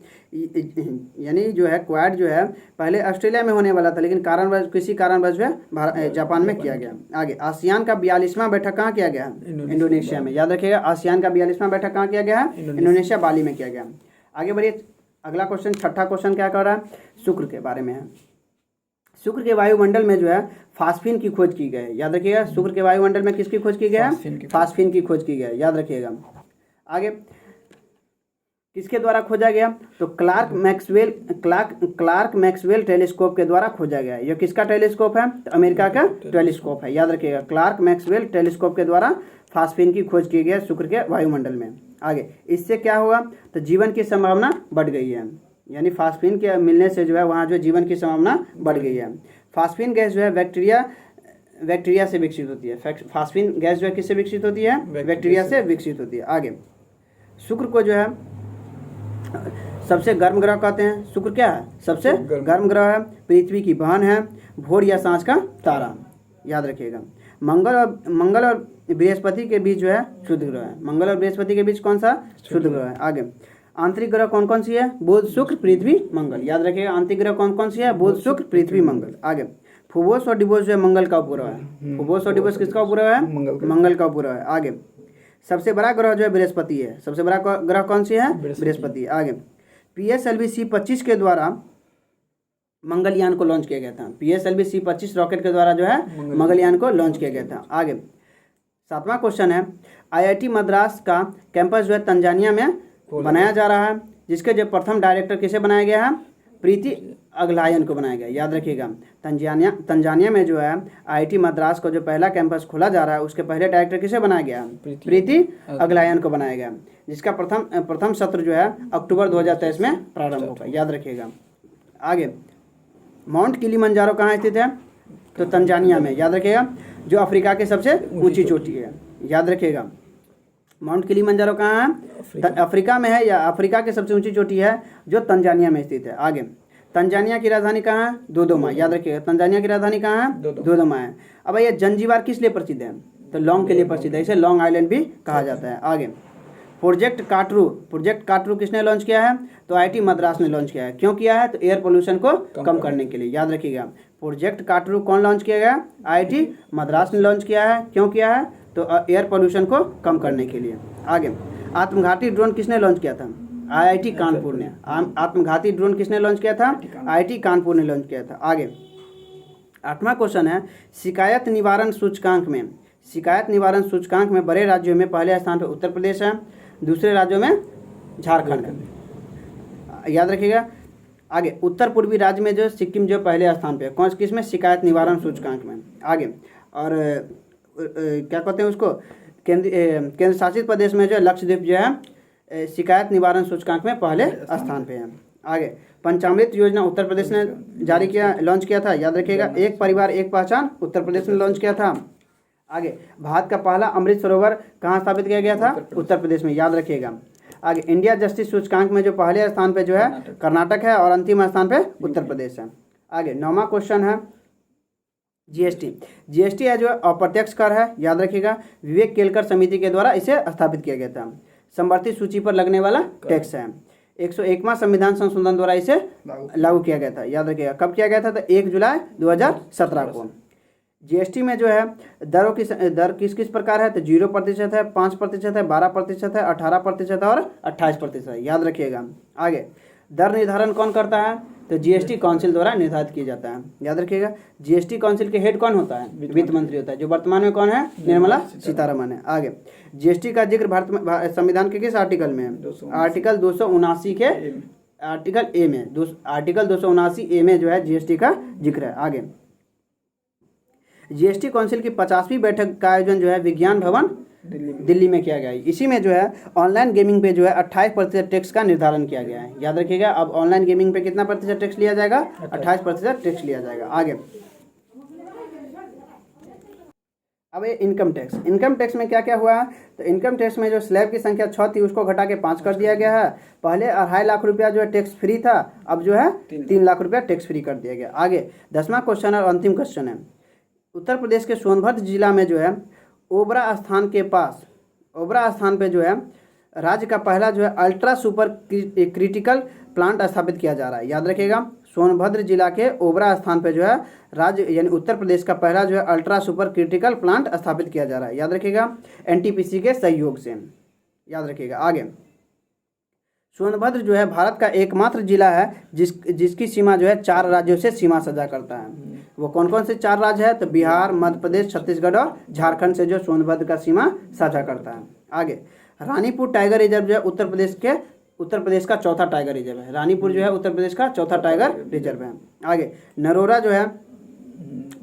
यानी जो है क्वाड जो है पहले ऑस्ट्रेलिया में होने वाला था, लेकिन किसी कारणवश जो है जापान में किया गया। आगे, आसियान का 42वां बैठक कहाँ किया गया? इंडोनेशिया में। याद रखिएगा, आसियान का 42वां बैठक कहाँ किया गया है? इंडोनेशिया, बाली में किया गया। आगे बढ़िए, अगला क्वेश्चन, छठा क्वेश्चन क्या कर रहा है? शुक्र के बारे में है। शुक्र के वायुमंडल में जो है फास्फिन की खोज की गई है। याद रखिएगा, शुक्र के वायुमंडल में किसकी खोज की गई है? फास्फिन की खोज की गई है। याद रखिएगा। आगे, किसके द्वारा खोजा गया? तो क्लार्क मैक्सवेल टेलीस्कोप के द्वारा खोजा गया। यह किसका टेलीस्कोप है? तो अमेरिका का टेलीस्कोप है। याद रखिएगा, क्लार्क मैक्सवेल टेलीस्कोप के द्वारा फास्फिन की खोज की गई शुक्र के वायुमंडल में। आगे, इससे क्या हुआ? तो जीवन की संभावना बढ़ गई है। यानी फास्फिन के मिलने से जो है वहाँ जो जीवन की संभावना बढ़ गई है। फास्फिन गैस जो है बैक्टीरिया से विकसित होती है। फास्फिन गैस जो है किससे विकसित होती है? बैक्टीरिया से विकसित होती है। आगे, शुक्र को जो है सबसे गर्म ग्रह कहते हैं। शुक्र क्या है? सबसे गर्म ग्रह है। पृथ्वी की बहन है। भोर या सांझ का तारा। याद रखिएगा। मंगल और बृहस्पति के बीच जो है शुद्ध ग्रह है। मंगल और बृहस्पति के बीच कौन सा? शुद्ध ग्रह है। आगे, आंतरिक ग्रह कौन कौन सी है? बुध, शुक्र, पृथ्वी, मंगल। याद रखिएगा, आंतरिक ग्रह कौन कौन सी है? बुध, शुक्र, पृथ्वी, मंगल। आगे, फोबोस और डिबोस जो है मंगल का उपग्रह है। फोबोस और डिबोस किसका उपग्रह है? मंगल का उपग्रह है। आगे, सबसे बड़ा ग्रह जो है बृहस्पति है। सबसे बड़ा ग्रह कौन सी है? बृहस्पति। आगे, PSLV C-25 के द्वारा मंगलयान को लॉन्च किया गया था। PSLV C-25 रॉकेट के द्वारा जो है मंगलयान को लॉन्च किया गया था। आगे, 7वां क्वेश्चन है, IIT मद्रास का कैंपस जो है तंजानिया में बनाया जा रहा है, जिसके जो प्रथम डायरेक्टर किसे बनाया गया है, प्रीति अगलायन को बनाया गया। याद रखिएगा, तंजानिया में जो है आईआईटी मद्रास का जो पहला कैंपस खोला जा रहा है, उसके पहले डायरेक्टर किसे बनाया गया, प्रीति अगलायन को बनाया गया, जिसका प्रथम सत्र जो है अक्टूबर 2023 में प्रारंभ होगा। याद रखिएगा। आगे, माउंट किलिमंजारो कहाँ स्थित है, तो तंजानिया में। याद रखिएगा, जो अफ्रीका की सबसे ऊंची चोटी है। याद रखिएगा, माउंट किलिमंजारो कहाँ है, अफ्रीका में है, या अफ्रीका की सबसे ऊंची चोटी है जो तंजानिया में स्थित है। आगे, तंजानिया की राजधानी कहाँ है, दोदोमा। याद रखिएगा, तंजानिया की राजधानी कहाँ है, दोदोमा है। अब ये जंजीबार किस लिए प्रसिद्ध है, तो लॉन्ग के लिए प्रसिद्ध है, इसे लॉन्ग आइलैंड भी कहा जाता है। आगे, प्रोजेक्ट काटरू किसने लॉन्च किया है, तो आईआईटी मद्रास ने लॉन्च किया है। क्यों किया है, तो एयर पोल्यूशन को कम करने के लिए। याद रखिएगा, प्रोजेक्ट काटरू कौन लॉन्च किया गया, आईआईटी मद्रास ने लॉन्च किया है। क्यों किया है, तो एयर पोल्यूशन को कम करने के लिए। आगे, आत्मघाती ड्रोन किसने लॉन्च किया था, आईआईटी कानपुर ने। आत्मघाती ड्रोन किसने लॉन्च किया था, आईआईटी कानपुर ने लॉन्च किया था। आगे, 8वां क्वेश्चन है, शिकायत निवारण सूचकांक में बड़े राज्यों में पहले स्थान पर उत्तर प्रदेश है, दूसरे राज्यों में झारखंड है। याद रखिएगा। आगे, उत्तर पूर्वी राज्य में जो सिक्किम जो पहले स्थान पे है, कौन किस में, शिकायत निवारण सूचकांक में। आगे, और क्या कहते हैं उसको, केंद्र शासित प्रदेश में जो लक्षद्वीप जो है शिकायत निवारण सूचकांक में पहले स्थान पे है। आगे, पंचामृत योजना उत्तर प्रदेश ने लॉन्च किया था। याद रखिएगा, एक परिवार एक पहचान उत्तर प्रदेश ने लॉन्च किया था। आगे, भारत का पहला अमृत सरोवर कहाँ स्थापित किया गया था, उत्तर प्रदेश में। याद रखिएगा। आगे, इंडिया जस्टिस सूचकांक में जो पहले स्थान पे जो है कर्नाटक है, और अंतिम स्थान पे उत्तर प्रदेश है। आगे, 9वां क्वेश्चन है, जीएसटी है जो अप्रत्यक्ष कर है। याद रखिएगा, विवेक केलकर समिति के द्वारा इसे स्थापित किया गया था। संवर्धित सूची पर लगने वाला टैक्स है। 101वां संविधान संशोधन द्वारा इसे लागू किया गया था। याद रखिएगा, कब किया गया था, तो 1 जुलाई 2017 को। जीएसटी में जो है दर किस किस प्रकार है, तो 0% है, 5% है, 12% है, 18% और 28%। याद रखिएगा। आगे, दर निर्धारण कौन करता है, तो जीएसटी काउंसिल द्वारा निर्धारित किया जाता है। याद रखिएगा, जीएसटी काउंसिल के हेड कौन होता है, वित्त मंत्री होता है, जो वर्तमान में कौन है, निर्मला सीतारमण है। आगे, जीएसटी का जिक्र भारत संविधान के किस आर्टिकल में है, आर्टिकल 279 के आर्टिकल ए में, आर्टिकल 279 ए में जो है जीएसटी का जिक्र है। आगे, जीएसटी काउंसिल की 50वीं बैठक का आयोजन जो है विज्ञान भवन दिल्ली में किया गया है। इसी में जो है ऑनलाइन गेमिंग पे जो है 28% टैक्स का निर्धारण किया गया है। याद रखिएगा, अब ऑनलाइन गेमिंग पे कितना प्रतिशत टैक्स लिया जाएगा, 28% टैक्स लिया जाएगा। आगे, अब ये इनकम टैक्स में क्या क्या हुआ है, तो इनकम टैक्स में जो स्लैब की संख्या 6 थी उसको घटा के 5 कर दिया गया है। पहले 2.5 लाख रुपया जो है टैक्स फ्री था, अब जो है 3 लाख रुपया टैक्स फ्री कर दिया गया। आगे, 10वां क्वेश्चन और अंतिम क्वेश्चन है, उत्तर प्रदेश के सोनभद्र जिला में जो है ओबरा स्थान पे जो है राज्य का पहला जो है अल्ट्रा सुपर क्रिटिकल प्लांट स्थापित किया जा रहा है। याद रखिएगा, सोनभद्र जिला के ओबरा स्थान पे जो है राज्य यानी उत्तर प्रदेश का पहला जो है अल्ट्रा सुपर क्रिटिकल प्लांट स्थापित किया जा रहा है। याद रखिएगा, एनटीपीसी के सहयोग से। याद रखिएगा। आगे, सोनभद्र जो है भारत का एकमात्र जिला है जिसकी सीमा जो है 4 राज्यों से सीमा साझा करता है। वो कौन कौन से 4 राज्य है, तो बिहार, मध्य प्रदेश, छत्तीसगढ़ और झारखंड से जो सोनभद्र का सीमा साझा करता है। आगे, रानीपुर टाइगर रिजर्व जो है उत्तर प्रदेश का चौथा टाइगर रिजर्व है। रानीपुर जो है उत्तर प्रदेश का चौथा टाइगर रिजर्व है। आगे, नरोरा जो है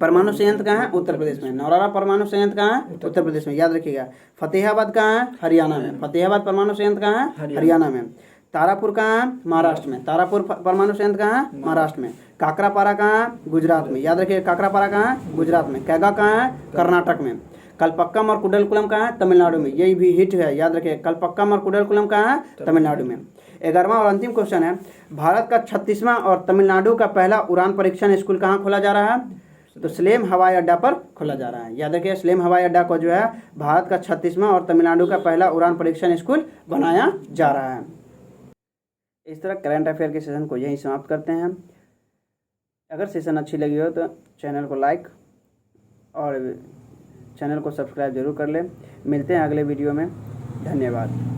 परमाणु संयंत्र कहाँ है, उत्तर प्रदेश में। नरोरा परमाणु संयंत्र कहाँ है, उत्तर प्रदेश में। याद रखिएगा। फतेहाबाद कहाँ है, हरियाणा में। फतेहाबाद परमाणु संयंत्र कहाँ है, हरियाणा में। तारापुर कहाँ है, महाराष्ट्र में। तारापुर परमाणु संयंत्र कहाँ है, महाराष्ट्र में। काकरापारा कहाँ है, गुजरात में। याद रखिए, काकरापारा कहाँ है, गुजरात में। कैगा कहाँ है, कर्नाटक में। कलपक्कम और कुडलकुलम कहाँ है, तमिलनाडु में। यही भी हिट है, याद रखिए। कलपक्कम और कुडलकुलम कहाँ है, तमिलनाडु में। 11वां और अंतिम क्वेश्चन है, भारत का 36वां और तमिलनाडु का पहला उड़ान परीक्षण स्कूल कहाँ खोला जा रहा है, तो सलेम हवाई अड्डा पर खोला जा रहा है। याद रखिए, सलेम हवाई अड्डा को जो है भारत का 36वां और तमिलनाडु का पहला उड़ान परीक्षण स्कूल बनाया जा रहा है। इस तरह करंट अफेयर के सेशन को यहीं समाप्त करते हैं। अगर सेशन अच्छी लगी हो तो चैनल को लाइक और चैनल को सब्सक्राइब जरूर कर लें। मिलते हैं अगले वीडियो में। धन्यवाद।